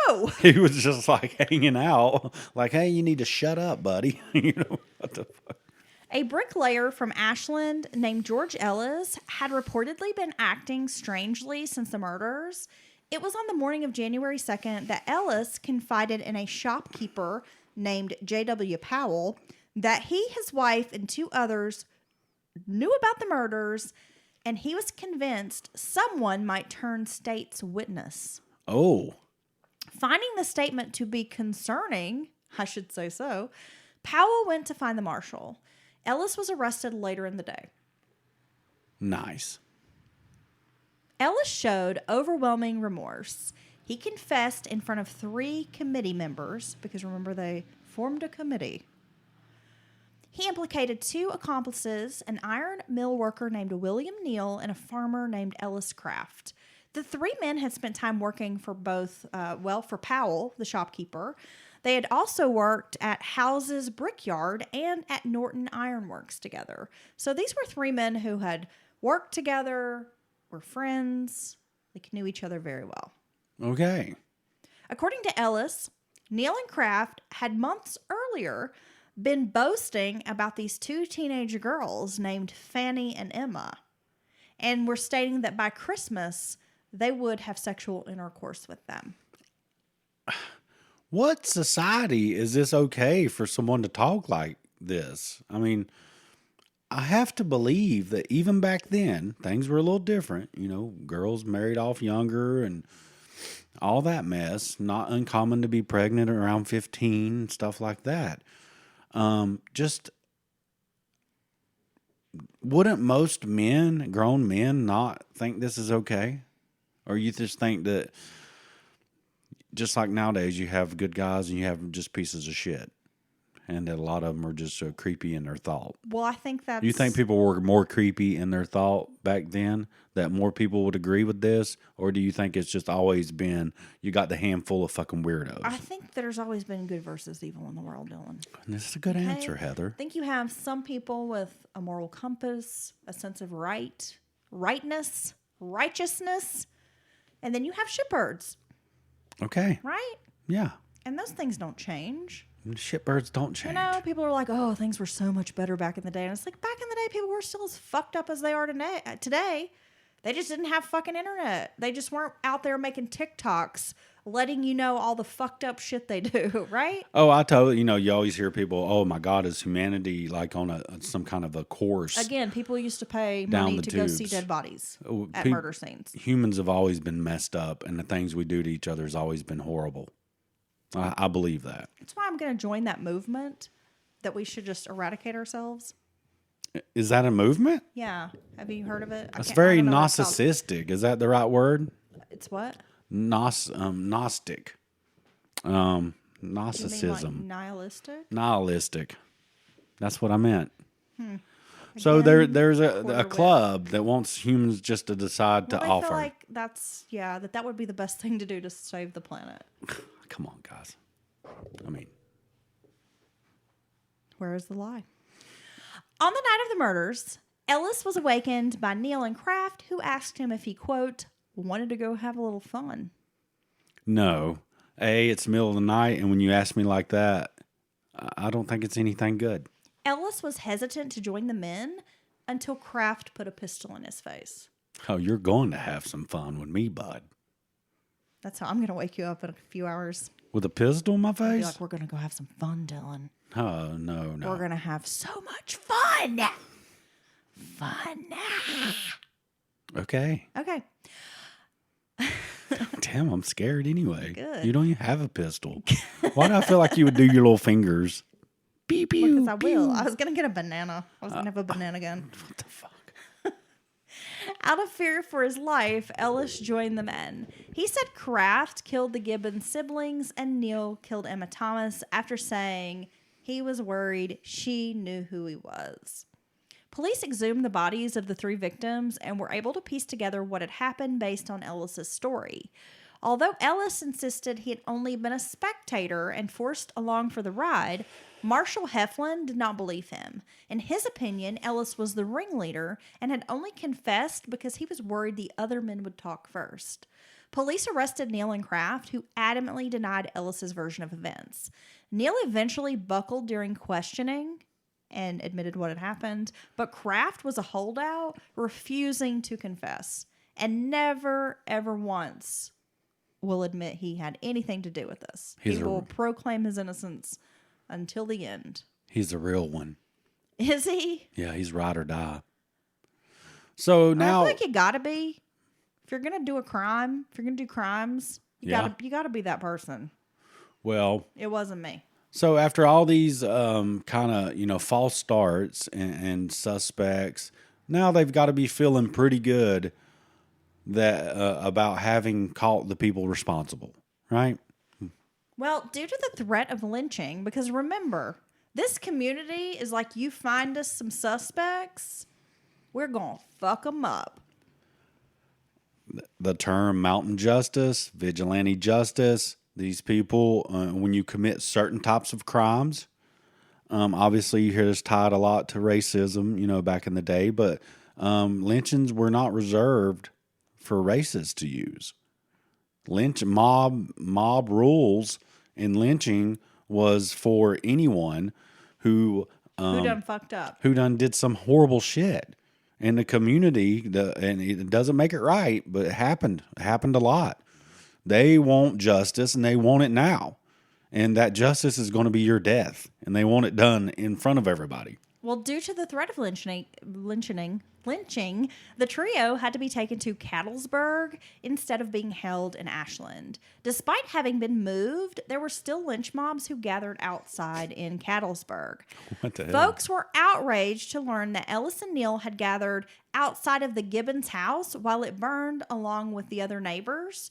No. He was just like hanging out, like, hey, you need to shut up, buddy. You know, what the fuck? A bricklayer from Ashland named George Ellis had reportedly been acting strangely since the murders. It was on the morning of January 2nd that Ellis confided in a shopkeeper named J.W. Powell that he, his wife, and 2 others knew about the murders, and he was convinced someone might turn state's witness. Oh. Finding the statement to be concerning, I should say so, Powell went to find the marshal. Ellis was arrested later in the day. Nice. Ellis showed overwhelming remorse. He confessed in front of 3 committee members, because remember, they formed a committee. He implicated 2 accomplices, an iron mill worker named William Neal and a farmer named Ellis Craft. The 3 men had spent time working for both, for Powell, the shopkeeper. They had also worked at House's Brickyard and at Norton Ironworks together. So these were 3 men who had worked together, were friends, they knew each other very well. Okay. According to Ellis, Neal and Kraft had months earlier been boasting about these 2 teenage girls named Fanny and Emma, and were stating that by Christmas they would have sexual intercourse with them. What society is this okay for someone to talk like this? I mean, I have to believe that even back then, things were a little different. You know, girls married off younger and all that mess. Not uncommon to be pregnant around 15, stuff like that. Just wouldn't most men, grown men, not think this is okay? Or you just think that just like nowadays, you have good guys and you have just pieces of shit, and that a lot of them are just so creepy in their thought. Well, I think that's... You think people were more creepy in their thought back then, that more people would agree with this? Or do you think it's just always been, you got the handful of fucking weirdos? I think there's always been good versus evil in the world, Dylan. And this is a good answer, Heather. I think you have some people with a moral compass, a sense of rightness, righteousness, and then you have shitbirds. Okay. Right? Yeah. And those things don't change. Shitbirds don't change. You know, people are like, oh, things were so much better back in the day. And it's like, back in the day, people were still as fucked up as they are today. They just didn't have fucking internet. They just weren't out there making TikToks, letting you know all the fucked up shit they do, right? Oh, I totally, you always hear people, oh my God, is humanity like on some kind of a course? Again, people used to pay down money the to tubes. go see dead bodies Oh, at murder scenes. Humans have always been messed up, and the things we do to each other has always been horrible. I believe that. That's why I'm going to join that movement that we should just eradicate ourselves. Is that a movement? Yeah. Have you heard of it? That's very narcissistic. Is that the right word? It's what? Gnostic. You Narcissism. mean like nihilistic? Nihilistic. That's what I meant. So there's a club that wants humans just to decide to I offer. feel like that would be the best thing to do to save the planet. Come on, guys. I mean, where is the lie? On the night of the murders, Ellis was awakened by Neal and Kraft, who asked him if he, quote, wanted to go have a little fun. no. It's the middle of the night, and when you ask me like that, I don't think it's anything good. Ellis was hesitant to join the men until Kraft put a pistol in his face. Oh, you're going to have some fun with me, bud. That's how I'm going to wake you up in a few hours. With a pistol in my Be face? like, we're going to go have some fun, Dylan. Oh, no. We're going to have so much fun. Fun. Okay. Okay. Damn, I'm scared anyway. Good. You don't even have a pistol. Why do I feel like you would do your little fingers? Beep, beep, Because I will. I was going to get a banana. I was going to have a banana gun. What the fuck? Out of fear for his life, Ellis joined the men. He said Kraft killed the Gibbons siblings and Neal killed Emma Thomas after saying he was worried she knew who he was. Police exhumed the bodies of the 3 victims and were able to piece together what had happened based on Ellis's story. Although Ellis insisted he had only been a spectator and forced along for the ride, Marshal Heflin did not believe him. In his opinion, Ellis was the ringleader and had only confessed because he was worried the other men would talk first. Police arrested Neal and Kraft, who adamantly denied Ellis's version of events. Neal eventually buckled during questioning and admitted what had happened, but Kraft was a holdout, refusing to confess, and never, ever once will admit he had anything to do with this. He will proclaim his innocence until the end. He's the real one. Is he? Yeah, he's ride or die. So now, I feel like you gotta be. If you're gonna do a crime, if you're gonna do crimes, you gotta be that person. Well, it wasn't me. So after all these kind of false starts and suspects, now they've got to be feeling pretty good that about having caught the people responsible, right? Well, due to the threat of lynching, because remember, this community is like, you find us some suspects, we're gonna fuck them up. The term mountain justice, vigilante justice. These people, when you commit certain types of crimes, obviously you hear this tied a lot to racism, back in the day, but lynchings were not reserved for racists to use. Mob rules in lynching was for anyone who done fucked up, who done did some horrible shit in the community, and it doesn't make it right, but it happened a lot. They want justice, and they want it now. And that justice is going to be your death. And they want it done in front of everybody. Well, due to the threat of lynching, the trio had to be taken to Cattlesburg instead of being held in Ashland. Despite having been moved, there were still lynch mobs who gathered outside in Cattlesburg. What the hell? Folks were outraged to learn that Ellis and Neal had gathered outside of the Gibbons house while it burned along with the other neighbors,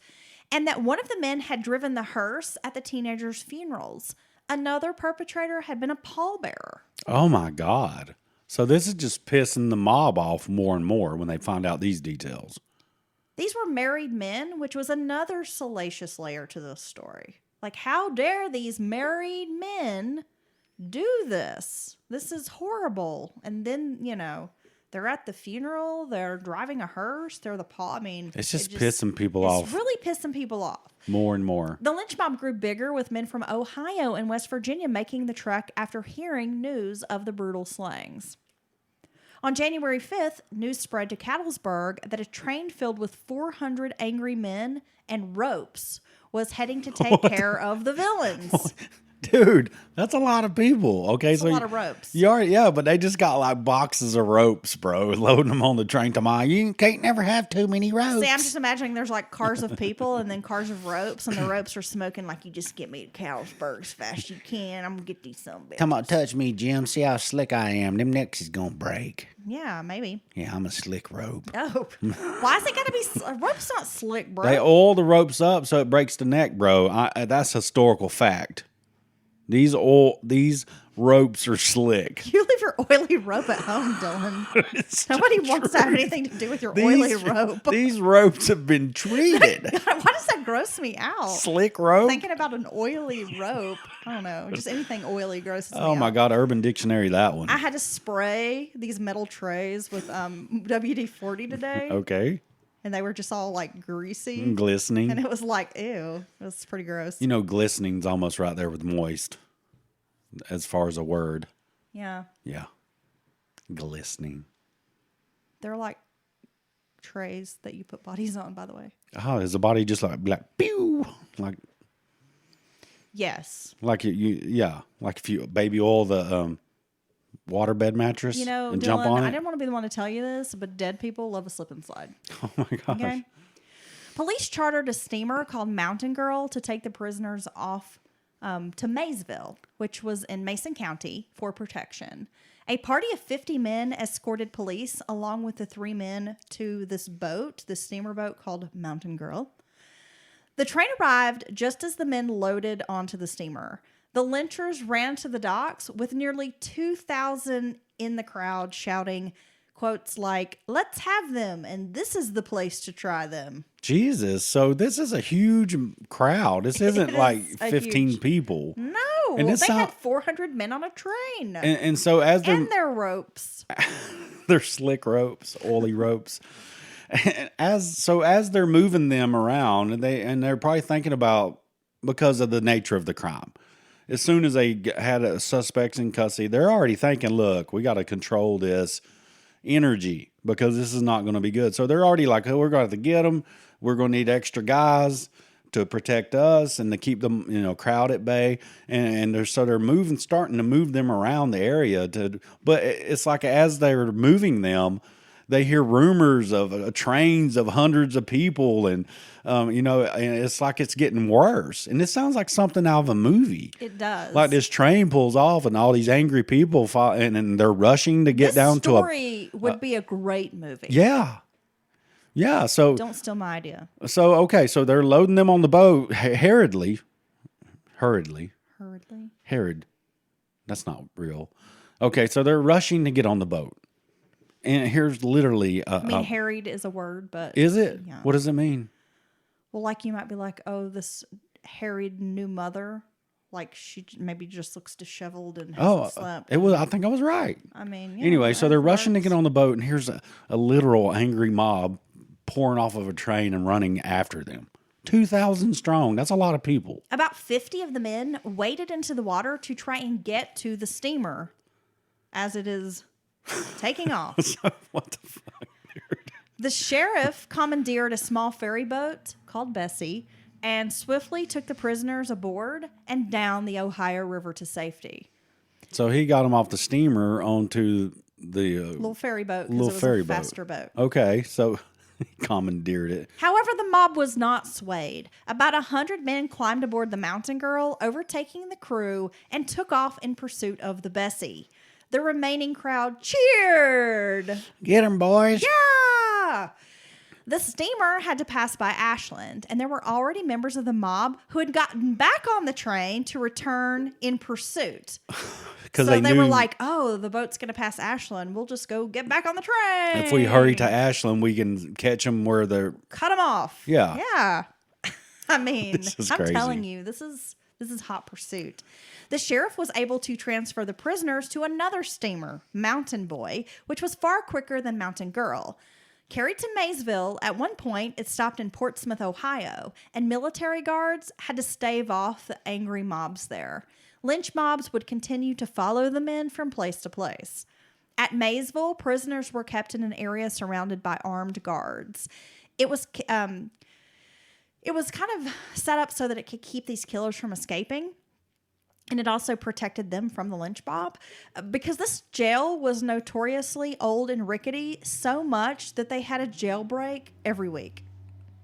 and that one of the men had driven the hearse at the teenagers' funerals. Another perpetrator had been a pallbearer. Oh, my God. So this is just pissing the mob off more and more when they find out these details. These were married men, which was another salacious layer to this story. Like, how dare these married men do this? This is horrible. And then, they're at the funeral, they're driving a hearse, they're the it's just pissing people off. It's really pissing people off. More and more. The lynch mob grew bigger, with men from Ohio and West Virginia making the trek after hearing news of the brutal slayings. On January 5th, news spread to Cattlesburg that a train filled with 400 angry men and ropes was heading to take care of the villains. Dude, that's a lot of people. Okay, that's a lot of ropes. But they just got like boxes of ropes, bro, loading them on the train. You can't never have too many ropes. See, I'm just imagining there's like cars of people and then cars of ropes, and the ropes are smoking like, you just get me to Cattlesburg as fast as you can. I'm gonna get these some bitches. Come on, touch me, Jim. See how slick I am. Them necks is gonna break. Yeah, maybe. Yeah, I'm a slick rope. Oh, why is it gotta be? Rope's not slick, bro. They oil the ropes up so it breaks the neck, bro. That's historical fact. These ropes are slick. You leave your oily rope at home, Dylan. Nobody wants to have anything to do with your oily rope. These ropes have been treated. God, why does that gross me out? Slick rope? Thinking about an oily rope. I don't know. Just anything oily grosses me out. Oh, my God. Urban Dictionary, that one. I had to spray these metal trays with WD-40 today. Okay. And they were just all like greasy. Glistening. And it was like, ew. It was pretty gross. Glistening's almost right there with moist as far as a word. Yeah. Yeah. Glistening. They're like trays that you put bodies on, by the way. Oh, is the body just like pew? Like. Yes. Like like if you baby oil the waterbed mattress and Dylan, jump on it. I didn't want to be the one to tell you this, but dead people love a slip and slide. Oh my gosh. Okay? Police chartered a steamer called Mountain Girl to take the prisoners off to Maysville, which was in Mason County, for protection. A party of 50 men escorted police along with the 3 men to this steamer boat called Mountain Girl. The train arrived just as the men loaded onto the steamer. The lynchers ran to the docks with nearly 2,000 in the crowd shouting quotes like, "Let's have them, and this is the place to try them." Jesus, so this is a huge crowd. This isn't like 15 people. No, and they had 400 men on a train. And so as they're... And their ropes. They're slick ropes, oily ropes. as they're moving them around, and they're probably thinking about, because of the nature of the crime. As soon as they had a suspects in custody, they're already thinking, look, we got to control this energy because this is not going to be good. So they're already like, oh, we're going to have to get them. We're going to need extra guys to protect us and to keep them, crowd at bay. And they're starting to move them around the area but it's like as they're moving them, they hear rumors of trains of hundreds of people, and and it's like it's getting worse. And it sounds like something out of a movie. It does. Like this train pulls off, and all these angry people and they're rushing to get down to a. This story would be a great movie. Yeah. Yeah. So don't steal my idea. So okay, so they're loading them on the boat hurriedly. Herod. That's not real. Okay, so they're rushing to get on the boat. And here's literally... harried is a word, but... Is it? Yeah. What does it mean? Well, like you might be like, oh, this harried new mother, like she maybe just looks disheveled and hasn't slept. I think I was right. I mean... Anyway, so they're rushing to get on the boat, and here's a literal angry mob pouring off of a train and running after them. 2,000 strong. That's a lot of people. About 50 of the men waded into the water to try and get to the steamer as it is... taking off. What the fuck, dude? The sheriff commandeered a small ferry boat called Bessie and swiftly took the prisoners aboard and down the Ohio River to safety. So he got them off the steamer onto the little ferry boat because it was a faster boat. Okay, so he commandeered it. However, the mob was not swayed. About 100 men climbed aboard the Mountain Girl, overtaking the crew, and took off in pursuit of the Bessie. The remaining crowd cheered. Get him, boys. Yeah. The steamer had to pass by Ashland, and there were already members of the mob who had gotten back on the train to return in pursuit. So they were like, oh, the boat's going to pass Ashland. We'll just go get back on the train. If we hurry to Ashland, we can catch them where they're... Cut them off. Yeah. Yeah. I mean, I'm crazy. telling you, this is hot pursuit. The sheriff was able to transfer the prisoners to another steamer, Mountain Boy, which was far quicker than Mountain Girl. Carried to Maysville, at one point it stopped in Portsmouth, Ohio, and military guards had to stave off the angry mobs there. Lynch mobs would continue to follow the men from place to place. At Maysville, prisoners were kept in an area surrounded by armed guards. It was kind of set up so that it could keep these killers from escaping. And it also protected them from the lynch mob because this jail was notoriously old and rickety so much that they had a jailbreak every week.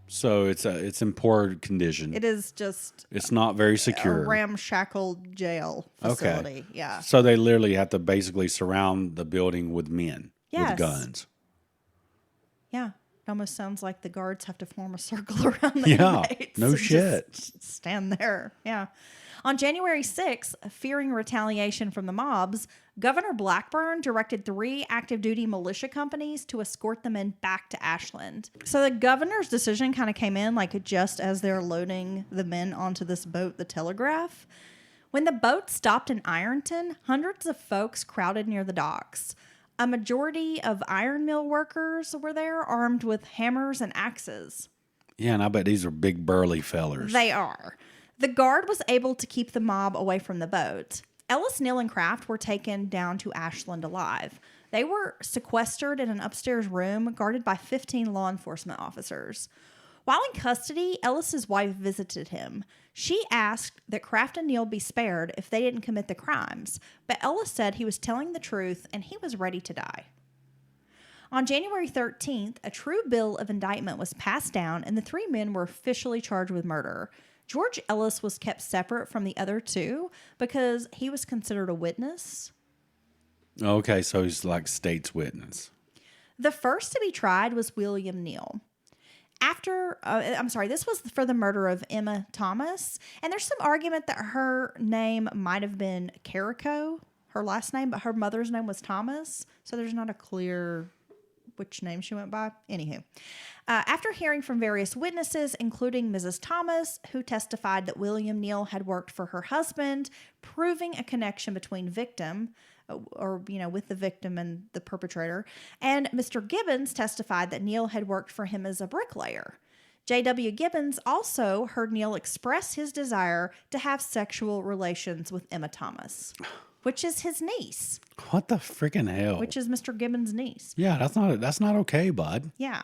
So it's in poor condition. It is just... It's not very secure. A ramshackle jail facility. Okay. Yeah. So they literally have to basically surround the building with men with guns. Yeah. It almost sounds like the guards have to form a circle around the inmates. No shit. Just stand there. Yeah. On January 6th, fearing retaliation from the mobs, Governor Blackburn directed 3 active duty militia companies to escort the men back to Ashland. So the governor's decision kind of came in like just as they're loading the men onto this boat, the Telegraph. When the boat stopped in Ironton, hundreds of folks crowded near the docks. A majority of iron mill workers were there, armed with hammers and axes. Yeah, and I bet these are big burly fellers. They are. The guard was able to keep the mob away from the boat. Ellis, Neal, and Kraft were taken down to Ashland alive. They were sequestered in an upstairs room guarded by 15 law enforcement officers. While in custody, Ellis's wife visited him. She asked that Kraft and Neal be spared if they didn't commit the crimes, but Ellis said he was telling the truth and he was ready to die. On January 13th, a true bill of indictment was passed down and the 3 men were officially charged with murder. George Ellis was kept separate from the other 2 because he was considered a witness. Okay, so he's like state's witness. The first to be tried was William Neal. This was for the murder of Emma Thomas, and there's some argument that her name might have been Carrico, her last name, but her mother's name was Thomas, so there's not a clear which name she went by. Anywho, after hearing from various witnesses, including Mrs. Thomas, who testified that William Neal had worked for her husband, proving a connection between victim, with the victim and the perpetrator, and Mr. Gibbons testified that Neal had worked for him as a bricklayer. J.W. Gibbons also heard Neal express his desire to have sexual relations with Emma Thomas, which is his niece. What the freaking hell? Which is Mr. Gibbons' niece. Yeah, that's not okay, bud. Yeah.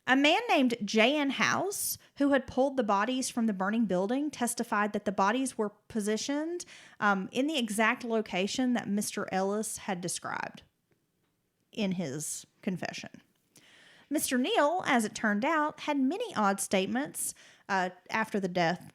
A man named J.N. House, who had pulled the bodies from the burning building, testified that the bodies were positioned in the exact location that Mr. Ellis had described in his confession. Mr. Neal, as it turned out, had many odd statements after the death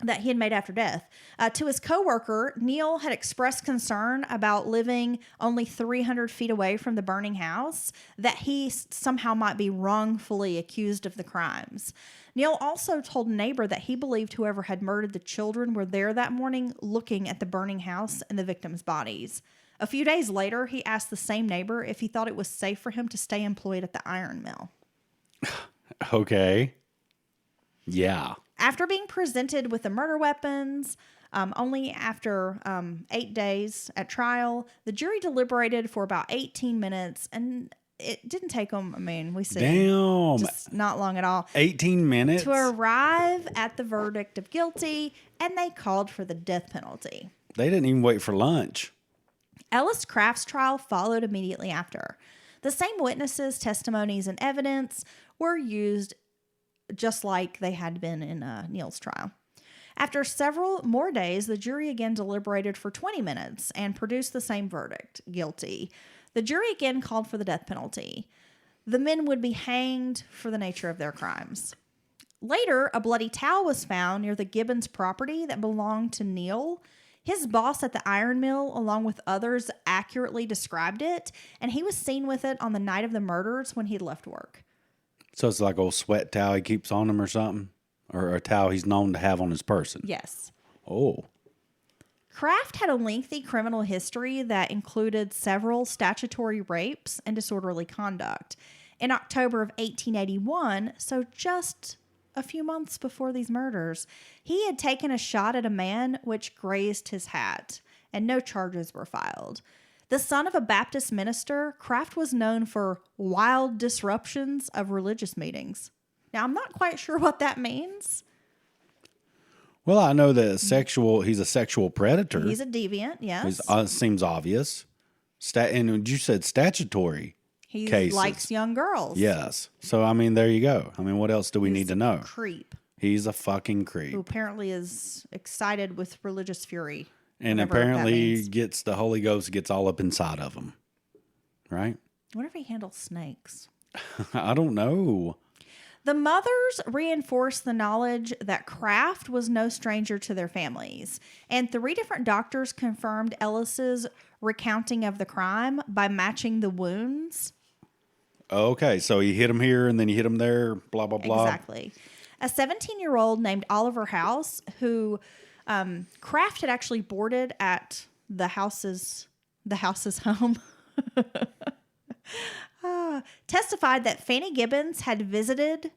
that he had made after death. To his coworker, Neal had expressed concern about living only 300 feet away from the burning house, that he somehow might be wrongfully accused of the crimes. Neal also told a neighbor that he believed whoever had murdered the children were there that morning looking at the burning house and the victims' bodies. A few days later, he asked the same neighbor if he thought it was safe for him to stay employed at the iron mill. Okay. Yeah. After being presented with the murder weapons, only after 8 days at trial, the jury deliberated for about 18 minutes, and it didn't take them, we see. Damn. Just not long at all. 18 minutes? To arrive at the verdict of guilty, and they called for the death penalty. They didn't even wait for lunch. Ellis Craft's trial followed immediately after. The same witnesses, testimonies, and evidence were used just like they had been in Neal's trial. After several more days, the jury again deliberated for 20 minutes and produced the same verdict, guilty. The jury again called for the death penalty. The men would be hanged for the nature of their crimes. Later, a bloody towel was found near the Gibbons property that belonged to Neal. His boss at the iron mill, along with others, accurately described it, and he was seen with it on the night of the murders when he'd left work. So it's like a old sweat towel he keeps on him or something? Or a towel he's known to have on his person? Yes. Oh. Kraft had a lengthy criminal history that included several statutory rapes and disorderly conduct. In October of 1881, so just a few months before these murders, he had taken a shot at a man which grazed his hat, and no charges were filed. The son of a Baptist minister, Kraft was known for wild disruptions of religious meetings. Now, I'm not quite sure what that means. Well, I know that he's a sexual predator. He's a deviant, yes. Seems obvious. And you said statutory He cases. likes young girls. Yes. So, there you go. What else do we need to know? Creep. He's a fucking creep. Who apparently is excited with religious fury. And apparently gets the Holy Ghost gets all up inside of him. Right? What if he handles snakes? I don't know. The mothers reinforced the knowledge that Kraft was no stranger to their families, and 3 different doctors confirmed Ellis's recounting of the crime by matching the wounds. Okay, so he hit him here and then he hit him there, blah, blah, blah. Exactly. A 17-year-old named Oliver House, who Kraft had actually boarded at the house's home, testified that Fanny Gibbons had visited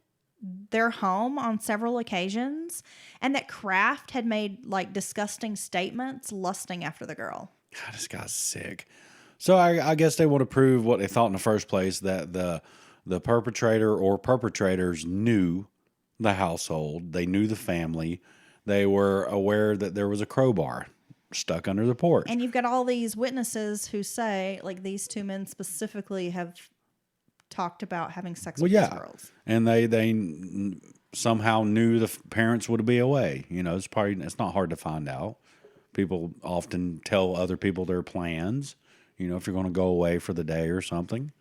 their home on several occasions and that Kraft had made disgusting statements lusting after the girl. God, this guy's sick. So I guess they want to prove what they thought in the first place, that the perpetrator or perpetrators knew the household. They knew the family. They were aware that there was a crowbar stuck under the porch. And you've got all these witnesses who say, these 2 men specifically have talked about having sex with these girls. And they somehow knew the parents would be away. It's not hard to find out. People often tell other people their plans, if you're going to go away for the day or something.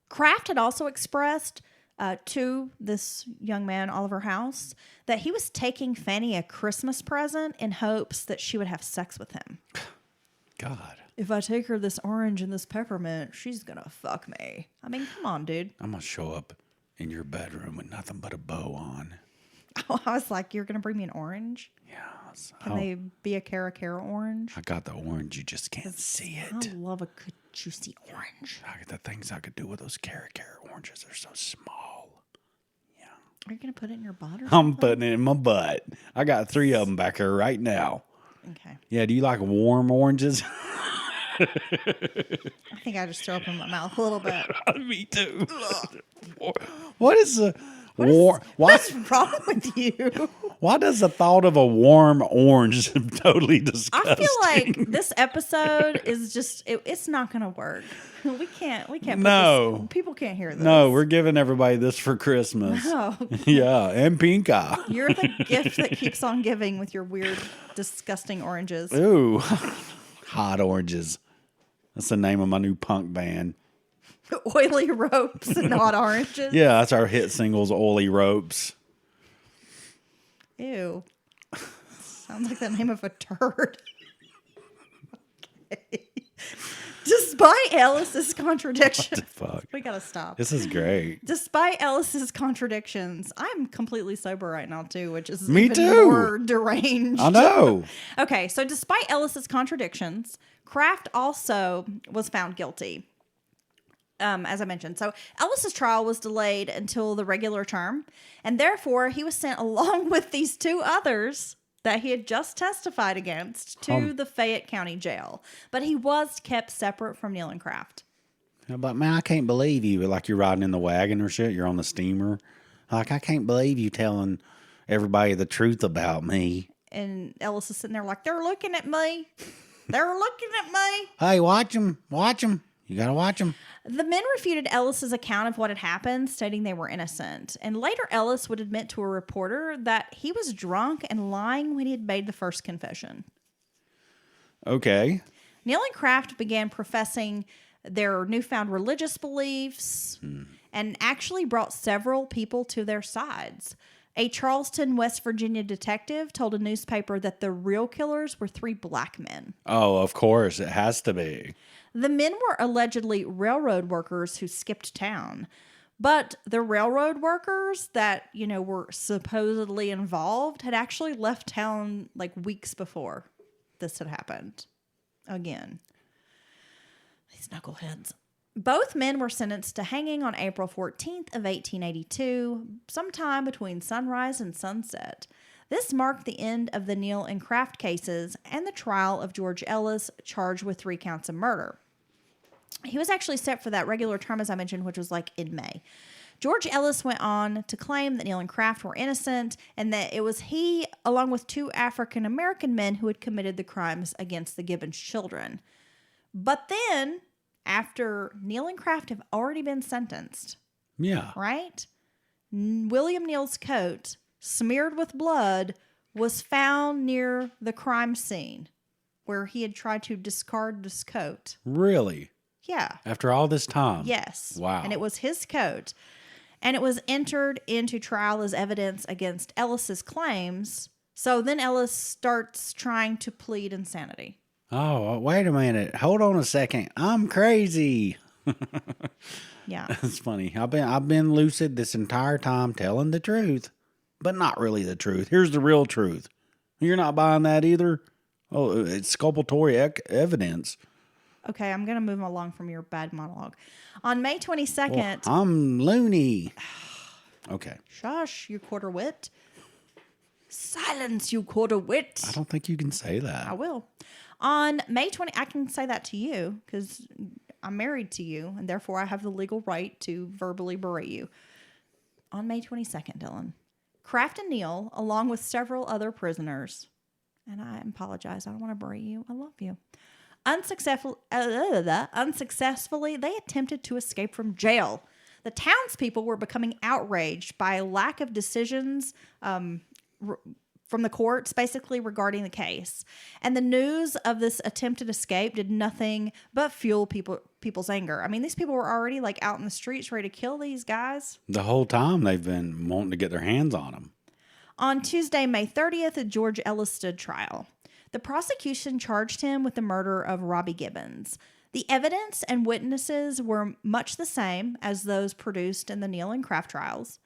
Kraft had also expressed to this young man, Oliver House, that he was taking Fanny a Christmas present in hopes that she would have sex with him. God. If I take her this orange and this peppermint, she's going to fuck me. Come on, dude. I'm going to show up in your bedroom with nothing but a bow on. Oh, I was like, you're going to bring me an orange? Yes. Can they be a Cara orange? I got the orange. You just can't see it. I love a juicy orange. The things I could do with those carrot oranges, they're so small. Are you going to put it in your butt or I'm something? putting it in my butt. I got 3 of them back here right now. Okay. Yeah, do you like warm oranges? I think I just throw up in my mouth a little bit. Me too. What is the warm? What's wrong with you? Why does the thought of a warm orange totally disgusting? I feel like this episode is just, it's not going to work. We can't put No. this, people can't hear this. No, we're giving everybody this for Christmas. Oh, Yeah, and pink eye. you're the gift that keeps on giving with your weird, disgusting oranges. Ooh, hot oranges. That's the name of my new punk band. Oily ropes and hot oranges. Yeah, that's our hit singles, Oily Ropes. Ew. Sounds like the name of a turd. Okay. Despite Ellis's contradictions. Fuck. We gotta stop. This is great. Despite Ellis's contradictions, I'm completely sober right now too, which is Me even too. more deranged. I know. Okay, so despite Ellis's contradictions, Kraft also was found guilty. As I mentioned. So Ellis's trial was delayed until the regular term, and therefore he was sent along with these 2 others that he had just testified against to the Fayette County Jail. But he was kept separate from Neal and Kraft. But man, I can't believe you. Like you're riding in the wagon or shit. You're on the steamer. Like I can't believe you telling everybody the truth about me. And Ellis is sitting there like, they're looking at me. They're looking at me. Hey, watch them. Watch them. You got to watch them. The men refuted Ellis's account of what had happened, stating they were innocent. And later, Ellis would admit to a reporter that he was drunk and lying when he had made the first confession. Okay. Neal and Kraft began professing their newfound religious beliefs and actually brought several people to their sides. A Charleston, West Virginia detective told a newspaper that the real killers were 3 black men. Oh, of course. It has to be. The men were allegedly railroad workers who skipped town. But the railroad workers that, were supposedly involved had actually left town like weeks before this had happened. Again. These knuckleheads. Both men were sentenced to hanging on April 14th of 1882, sometime between sunrise and sunset. This marked the end of the Neal and Kraft cases and the trial of George Ellis, charged with 3 counts of murder. He was actually set for that regular term, as I mentioned, which was like in May. George Ellis went on to claim that Neal and Kraft were innocent and that it was he, along with 2 African-American men, who had committed the crimes against the Gibbons children. But then, after Neal and Kraft have already been sentenced, Yeah. right? William Neal's coat, smeared with blood, was found near the crime scene where he had tried to discard this coat. Really? Yeah. After all this time? Yes. Wow. And it was his coat. And it was entered into trial as evidence against Ellis's claims. So then Ellis starts trying to plead insanity. Oh, wait a minute. Hold on a second. I'm crazy. Yeah. It's funny. I've been lucid this entire time telling the truth, but not really the truth. Here's the real truth. You're not buying that either? Oh, it's exculpatory evidence. Okay, I'm going to move along from your bad monologue. On May 22nd... Well, I'm loony. Okay. Shush, you quarter wit. Silence, you quarter wit. I don't think you can say that. I will. On May 20... I can say that to you because I'm married to you, and therefore I have the legal right to verbally berate you. On May 22nd, Dylan, Kraft and Neal, along with several other prisoners, and I apologize, I don't want to berate you, I love you, unsuccessfully, they attempted to escape from jail. The townspeople were becoming outraged by a lack of decisions from the courts, basically regarding the case. And the news of this attempted escape did nothing but fuel people's anger. I mean, these people were already like out in the streets ready to kill these guys. The whole time they've been wanting to get their hands on them. On Tuesday, May 30th, George Ellis stood trial. The prosecution charged him with the murder of Robbie Gibbons. The evidence and witnesses were much the same as those produced in the Neal and Kraft trials.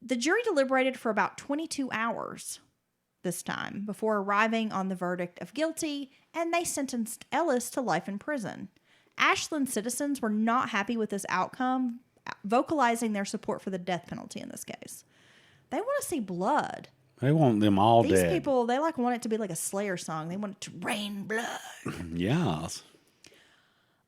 The jury deliberated for about 22 hours this time before arriving on the verdict of guilty, and they sentenced Ellis to life in prison. Ashland citizens were not happy with this outcome, vocalizing their support for the death penalty in this case. They want to see blood. They want them all These dead. people, they want it to be like a Slayer song. They want it to rain blood. Yes.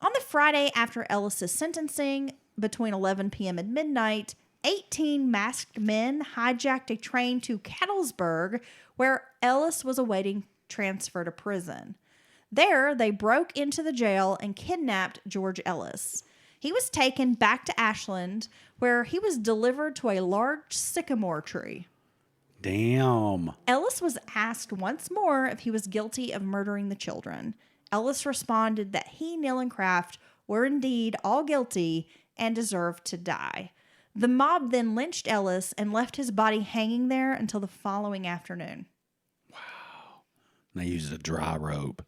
On the Friday after Ellis's sentencing, between 11 p.m. and midnight, 18 masked men hijacked a train to Cattlesburg, where Ellis was awaiting transfer to prison. There, they broke into the jail and kidnapped George Ellis. He was taken back to Ashland, where he was delivered to a large sycamore tree. Damn. Ellis was asked once more if he was guilty of murdering the children. Ellis responded that he, Neal, and Kraft were indeed all guilty and deserved to die. The mob then lynched Ellis and left his body hanging there until the following afternoon. Wow. They used a dry rope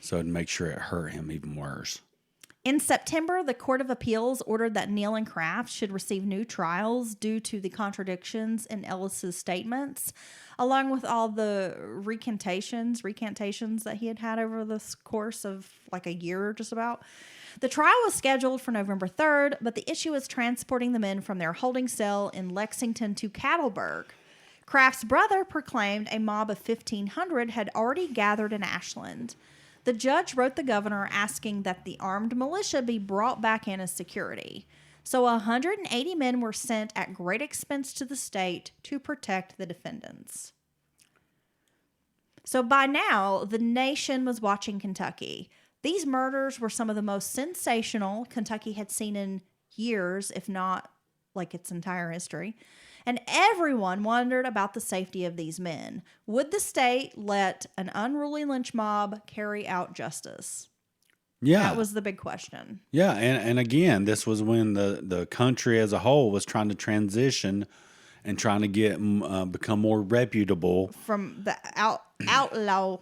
so it'd make sure it hurt him even worse. In September, the Court of Appeals ordered that Neal and Kraft should receive new trials due to the contradictions in Ellis's statements, along with all the recantations that he had over this course of like a year just about. The trial was scheduled for November 3rd, but the issue was transporting the men from their holding cell in Lexington to Cattlesburg. Kraft's brother proclaimed a mob of 1,500 had already gathered in Ashland. The judge wrote the governor asking that the armed militia be brought back in as security. So 180 men were sent at great expense to the state to protect the defendants. So by now, the nation was watching Kentucky. These murders were some of the most sensational Kentucky had seen in years, if not like its entire history. And everyone wondered about the safety of these men. Would the state let an unruly lynch mob carry out justice? Yeah. That was the big question. Yeah, and again, this was when the country as a whole was trying to transition and trying to get become more reputable. From the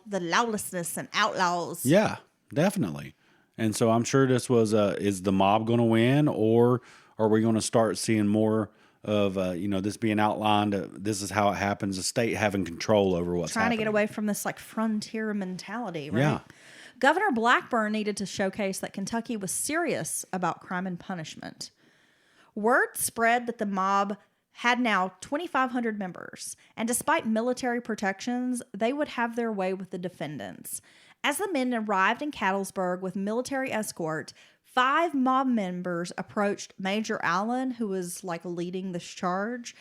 the lawlessness and outlaws. Yeah, definitely. And so I'm sure this was, is the mob going to win, or are we going to start seeing more of, this being outlined? This is how it happens. The state having control over what's trying happening. to get away from this like frontier mentality, right? Yeah. Governor Blackburn needed to showcase that Kentucky was serious about crime and punishment. Word spread that the mob had now 2,500 members, and despite military protections, they would have their way with the defendants. As the men arrived in Cattlesburg with military escort, 5 mob members approached Major Allen, who was like leading this charge,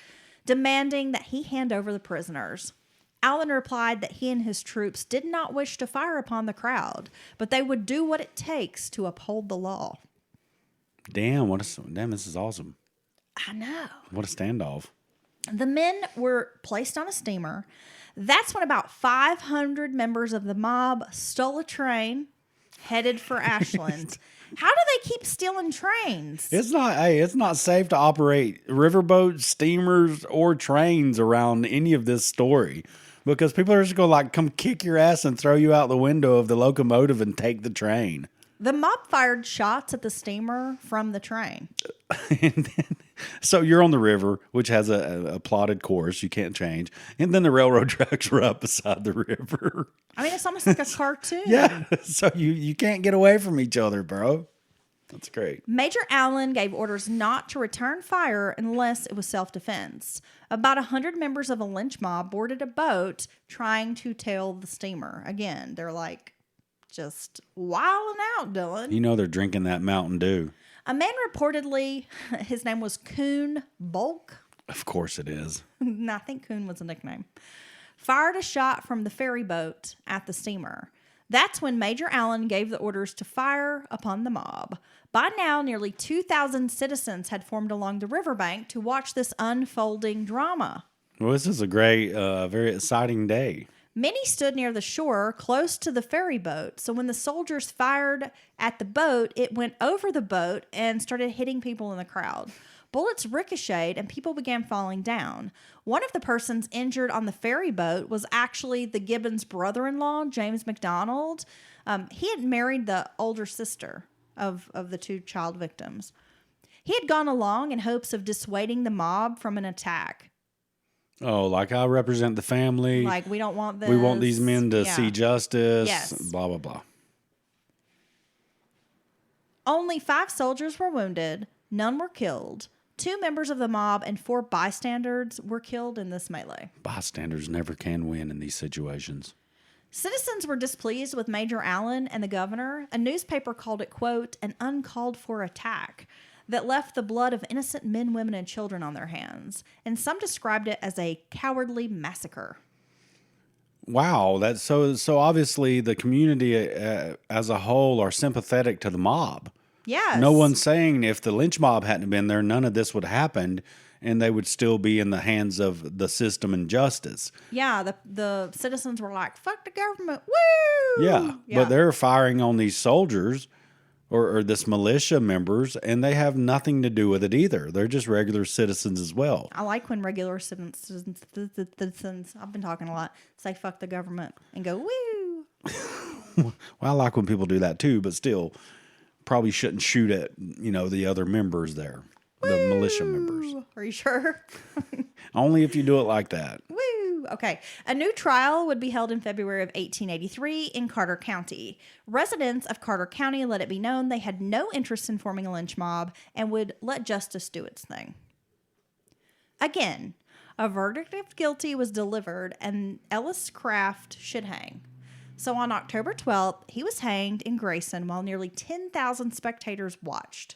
demanding that he hand over the prisoners. Allen replied that he and his troops did not wish to fire upon the crowd, but they would do what it takes to uphold the law. Damn, this is awesome. I know. What a standoff. The men were placed on a steamer. That's when about 500 members of the mob stole a train headed for Ashland. How do they keep stealing trains? It's not safe to operate riverboats, steamers, or trains around any of this story, because people are just going to come kick your ass and throw you out the window of the locomotive and take the train. The mob fired shots at the steamer from the train. So you're on the river, which has a plotted course you can't change, and then the railroad tracks were up beside the river. I mean, it's almost like a cartoon. Yeah, so you can't get away from each other, bro. That's great. Major Allen gave orders not to return fire unless it was self-defense. About 100 members of a lynch mob boarded a boat trying to tail the steamer. Again, they're like just wilding out, Dylan. You know they're drinking that Mountain Dew. A man reportedly, his name was Coon Bulk. Of course it is. No, I think Coon was a nickname. Fired a shot from the ferry boat at the steamer. That's when Major Allen gave the orders to fire upon the mob. By now, nearly 2,000 citizens had formed along the riverbank to watch this unfolding drama. Well, this is a great, very exciting day. Many stood near the shore, close to the ferry boat. So when the soldiers fired at the boat, it went over the boat and started hitting people in the crowd. Bullets ricocheted and people began falling down. One of the persons injured on the ferry boat was actually the Gibbons' brother-in-law, James McDonald. He had married the older sister of the 2 child victims. He had gone along in hopes of dissuading the mob from an attack. Oh, like I represent the family. Like, we don't want this. We want these men to see justice. Yes. Blah, blah, blah. Only 5 soldiers were wounded. None were killed. 2 members of the mob and 4 bystanders were killed in this melee. Bystanders never can win in these situations. Citizens were displeased with Major Allen and the governor. A newspaper called it, quote, an uncalled for attack that left the blood of innocent men, women, and children on their hands. And some described it as a cowardly massacre. Wow, that's so obviously the community as a whole are sympathetic to the mob. Yes. No one's saying if the lynch mob hadn't been there, none of this would have happened, and they would still be in the hands of the system and justice. Yeah, the citizens were like, fuck the government, woo! Yeah, but they're firing on these soldiers or this militia members, and they have nothing to do with it either. They're just regular citizens as well. I like when regular citizens, I've been talking a lot, say fuck the government and go, woo! Well, I like when people do that too, but still, probably shouldn't shoot at, the other members there, the militia members. Are you sure? Only if you do it like that. Woo! Okay. A new trial would be held in February of 1883 in Carter County. Residents of Carter County let it be known they had no interest in forming a lynch mob and would let justice do its thing. Again, a verdict of guilty was delivered and Ellis Craft should hang. So on October 12th, he was hanged in Grayson while nearly 10,000 spectators watched.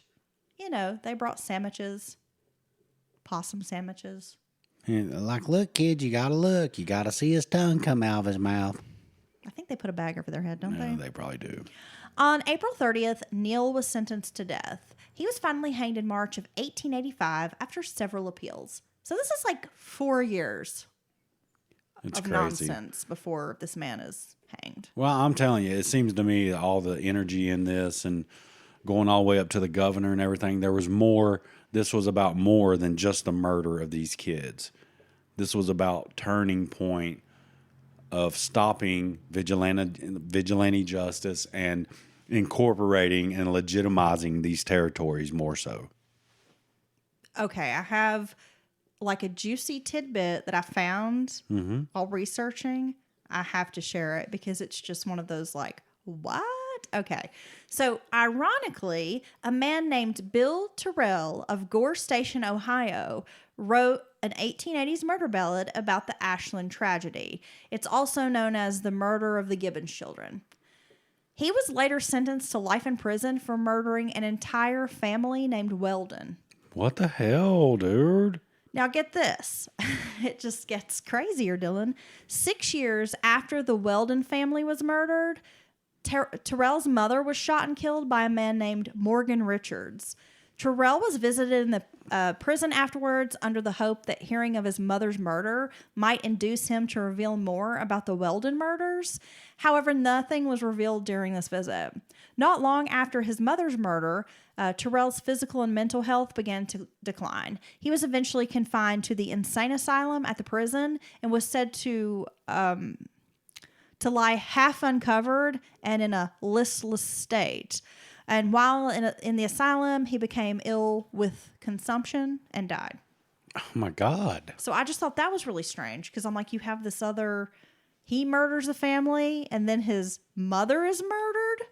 They brought sandwiches, possum sandwiches. Like, look, kid, you gotta look. You gotta see his tongue come out of his mouth. I think they put a bag over their head, don't they? They probably do. On April 30th, Neal was sentenced to death. He was finally hanged in March of 1885 after several appeals. So this is like 4 years It's of crazy. nonsense before this man is hanged. Well, I'm telling you, it seems to me all the energy in this and going all the way up to the governor and everything, there was more. This was about more than just the murder of these kids. This was about turning point of stopping vigilante justice and incorporating and legitimizing these territories more so. Okay, I have like a juicy tidbit that I found while researching. I have to share it because it's just one of those like, what? Okay. So ironically, a man named Bill Terrell of Gore Station, Ohio, wrote an 1880s murder ballad about the Ashland tragedy. It's also known as the murder of the Gibbons children. He was later sentenced to life in prison for murdering an entire family named Weldon. What the hell, dude? Now get this. It just gets crazier, Dylan. 6 years after the Weldon family was murdered, Terrell's mother was shot and killed by a man named Morgan Richards. Terrell was visited in the prison afterwards under the hope that hearing of his mother's murder might induce him to reveal more about the Weldon murders. However, nothing was revealed during this visit. Not long after his mother's murder, Terrell's physical and mental health began to decline. He was eventually confined to the insane asylum at the prison and was said to lie half uncovered and in a listless state. And while in the asylum, he became ill with consumption and died. Oh, my God. So I just thought that was really strange because I'm like, you have this other, he murders a family and then his mother is murdered?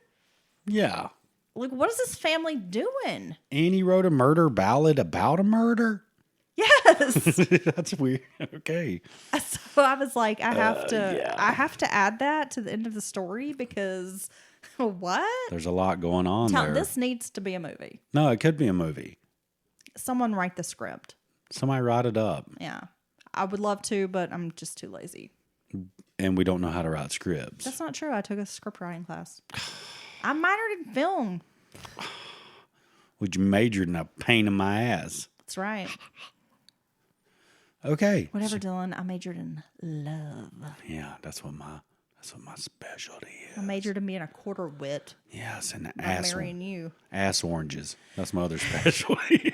Yeah. Like, what is this family doing? And he wrote a murder ballad about a murder? Yes. That's weird. Okay. So I was like, I have to add that to the end of the story because what? There's a lot going on there. This needs to be a movie. No, it could be a movie. Someone write the script. Somebody write it up. Yeah. I would love to, but I'm just too lazy. And we don't know how to write scripts. That's not true. I took a script writing class. I minored in film. Would you majored in a pain in my ass? That's right. Okay. Whatever, Dylan. I majored in love. Yeah, that's what my specialty is. I majored in being a quarter wit. Yes, and Not ass marrying you. Ass oranges. That's my other specialty.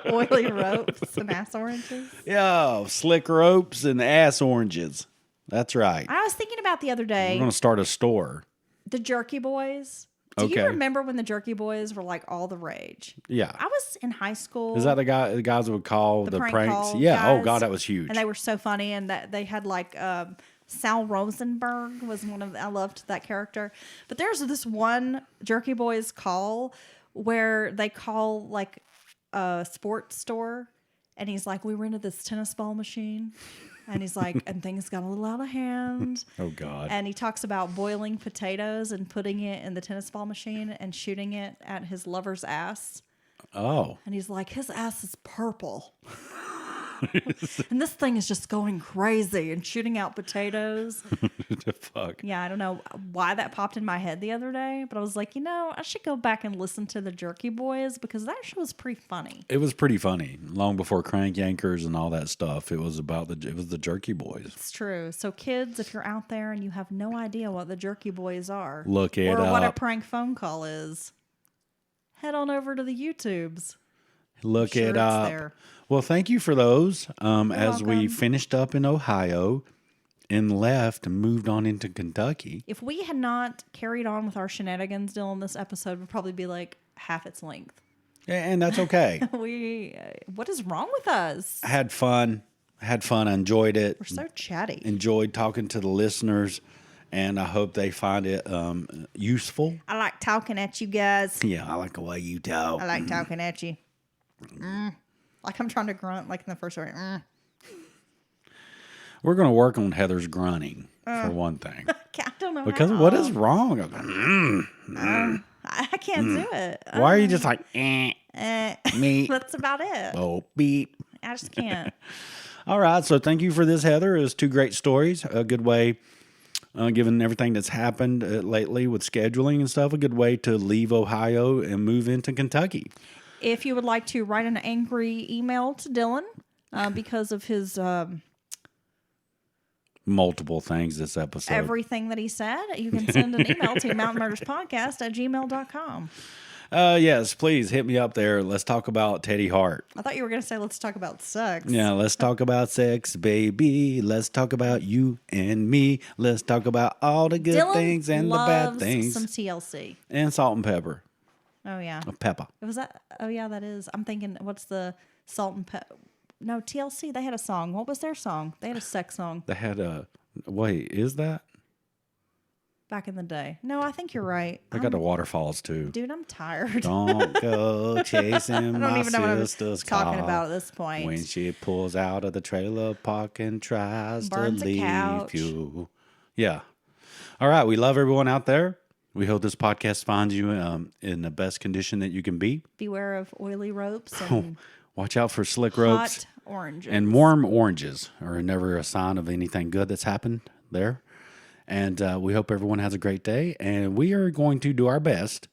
Oily ropes and ass oranges. Yeah, slick ropes and ass oranges. That's right. I was thinking about the other day. We're gonna start a store. The Jerky Boys. Do you remember when the Jerky Boys were like all the rage? Yeah. I was in high school. Is that the guys would call the prank pranks? call Yeah. guys? Oh God, that was huge. And they were so funny, and that they had like Sal Rosenberg was one of I loved that character. But there's this one Jerky Boys call where they call like a sports store, and he's like, we rented this tennis ball machine, and he's like, and things got a little out of hand. Oh God. And he talks about boiling potatoes and putting it in the tennis ball machine and shooting it at his lover's ass. Oh. And he's like, his ass is purple. And this thing is just going crazy and shooting out potatoes. The fuck. Yeah, I don't know why that popped in my head the other day, but I was like, I should go back and listen to the Jerky Boys because that show was pretty funny. It was pretty funny. Long before Crank Yankers and all that stuff, it was the Jerky Boys. It's true. So kids, if you're out there and you have no idea what the Jerky Boys are, Look it or what a up. prank phone call is, head on over to the YouTubes. Look Sure it it's up. there. Well, thank you for those. As we welcome. finished up in Ohio and left and moved on into Kentucky. If we had not carried on with our shenanigans, Dylan, this episode would probably be like half its length. And that's okay. What is wrong with us? I had fun. I enjoyed it. We're so chatty. Enjoyed talking to the listeners. And I hope they find it useful. I like talking at you guys. Yeah, I like the way you talk. I like talking at you. Like I'm trying to grunt like in the first way. We're going to work on Heather's grunting, for one thing. I don't know Because how. what is wrong? I can't do it. Why are you just like, me? That's about it. Oh, beep. I just can't. All right. So thank you for this, Heather. It was 2 great stories. A good way, given everything that's happened lately with scheduling and stuff, a good way to leave Ohio and move into Kentucky. If you would like to write an angry email to Dylan because of his Multiple things this episode. everything that he said, you can send an email to mountainmurderspodcast@gmail.com. Yes, please hit me up there. Let's talk about Teddy Hart. I thought you were going to say, let's talk about sex. Yeah, let's talk about sex, baby. Let's talk about you and me. Let's talk about all the good Dylan things and the bad loves things. some TLC. And salt and pepper. Oh, yeah. Pepper. Was that? Oh, yeah, that is. I'm thinking, what's the salt and pepper? No, TLC, they had a song. What was their song? They had a sex song They had a... Wait, is that? back in the day. No, I think you're right. They got the waterfalls, too. Dude, I'm tired. Don't go chasing I don't my even know what I was sister's talking car about at this point. when she pulls out of the trailer park and tries Burns to a leave couch. you. Yeah. All right. We love everyone out there. We hope this podcast finds you in the best condition that you can be. Beware of oily ropes and Watch out for slick ropes. hot oranges. And warm oranges are never a sign of anything good that's happened there. And we hope everyone has a great day. And we are going to do our best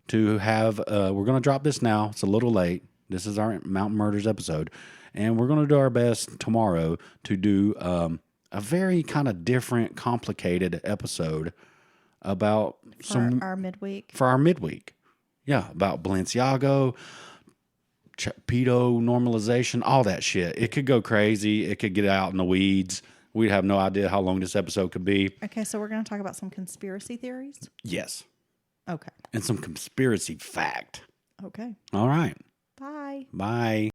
to have, we're going to drop this now. It's a little late. This is our Mountain Murders episode. And we're going to do our best tomorrow to do a very kind of different, complicated episode about for our midweek. For our midweek. Yeah, about Balenciaga, pedo normalization, all that shit. It could go crazy. It could get out in the weeds. We'd have no idea how long this episode could be. Okay, so we're going to talk about some conspiracy theories? Yes. Okay. And some conspiracy fact. Okay. All right. Bye. Bye.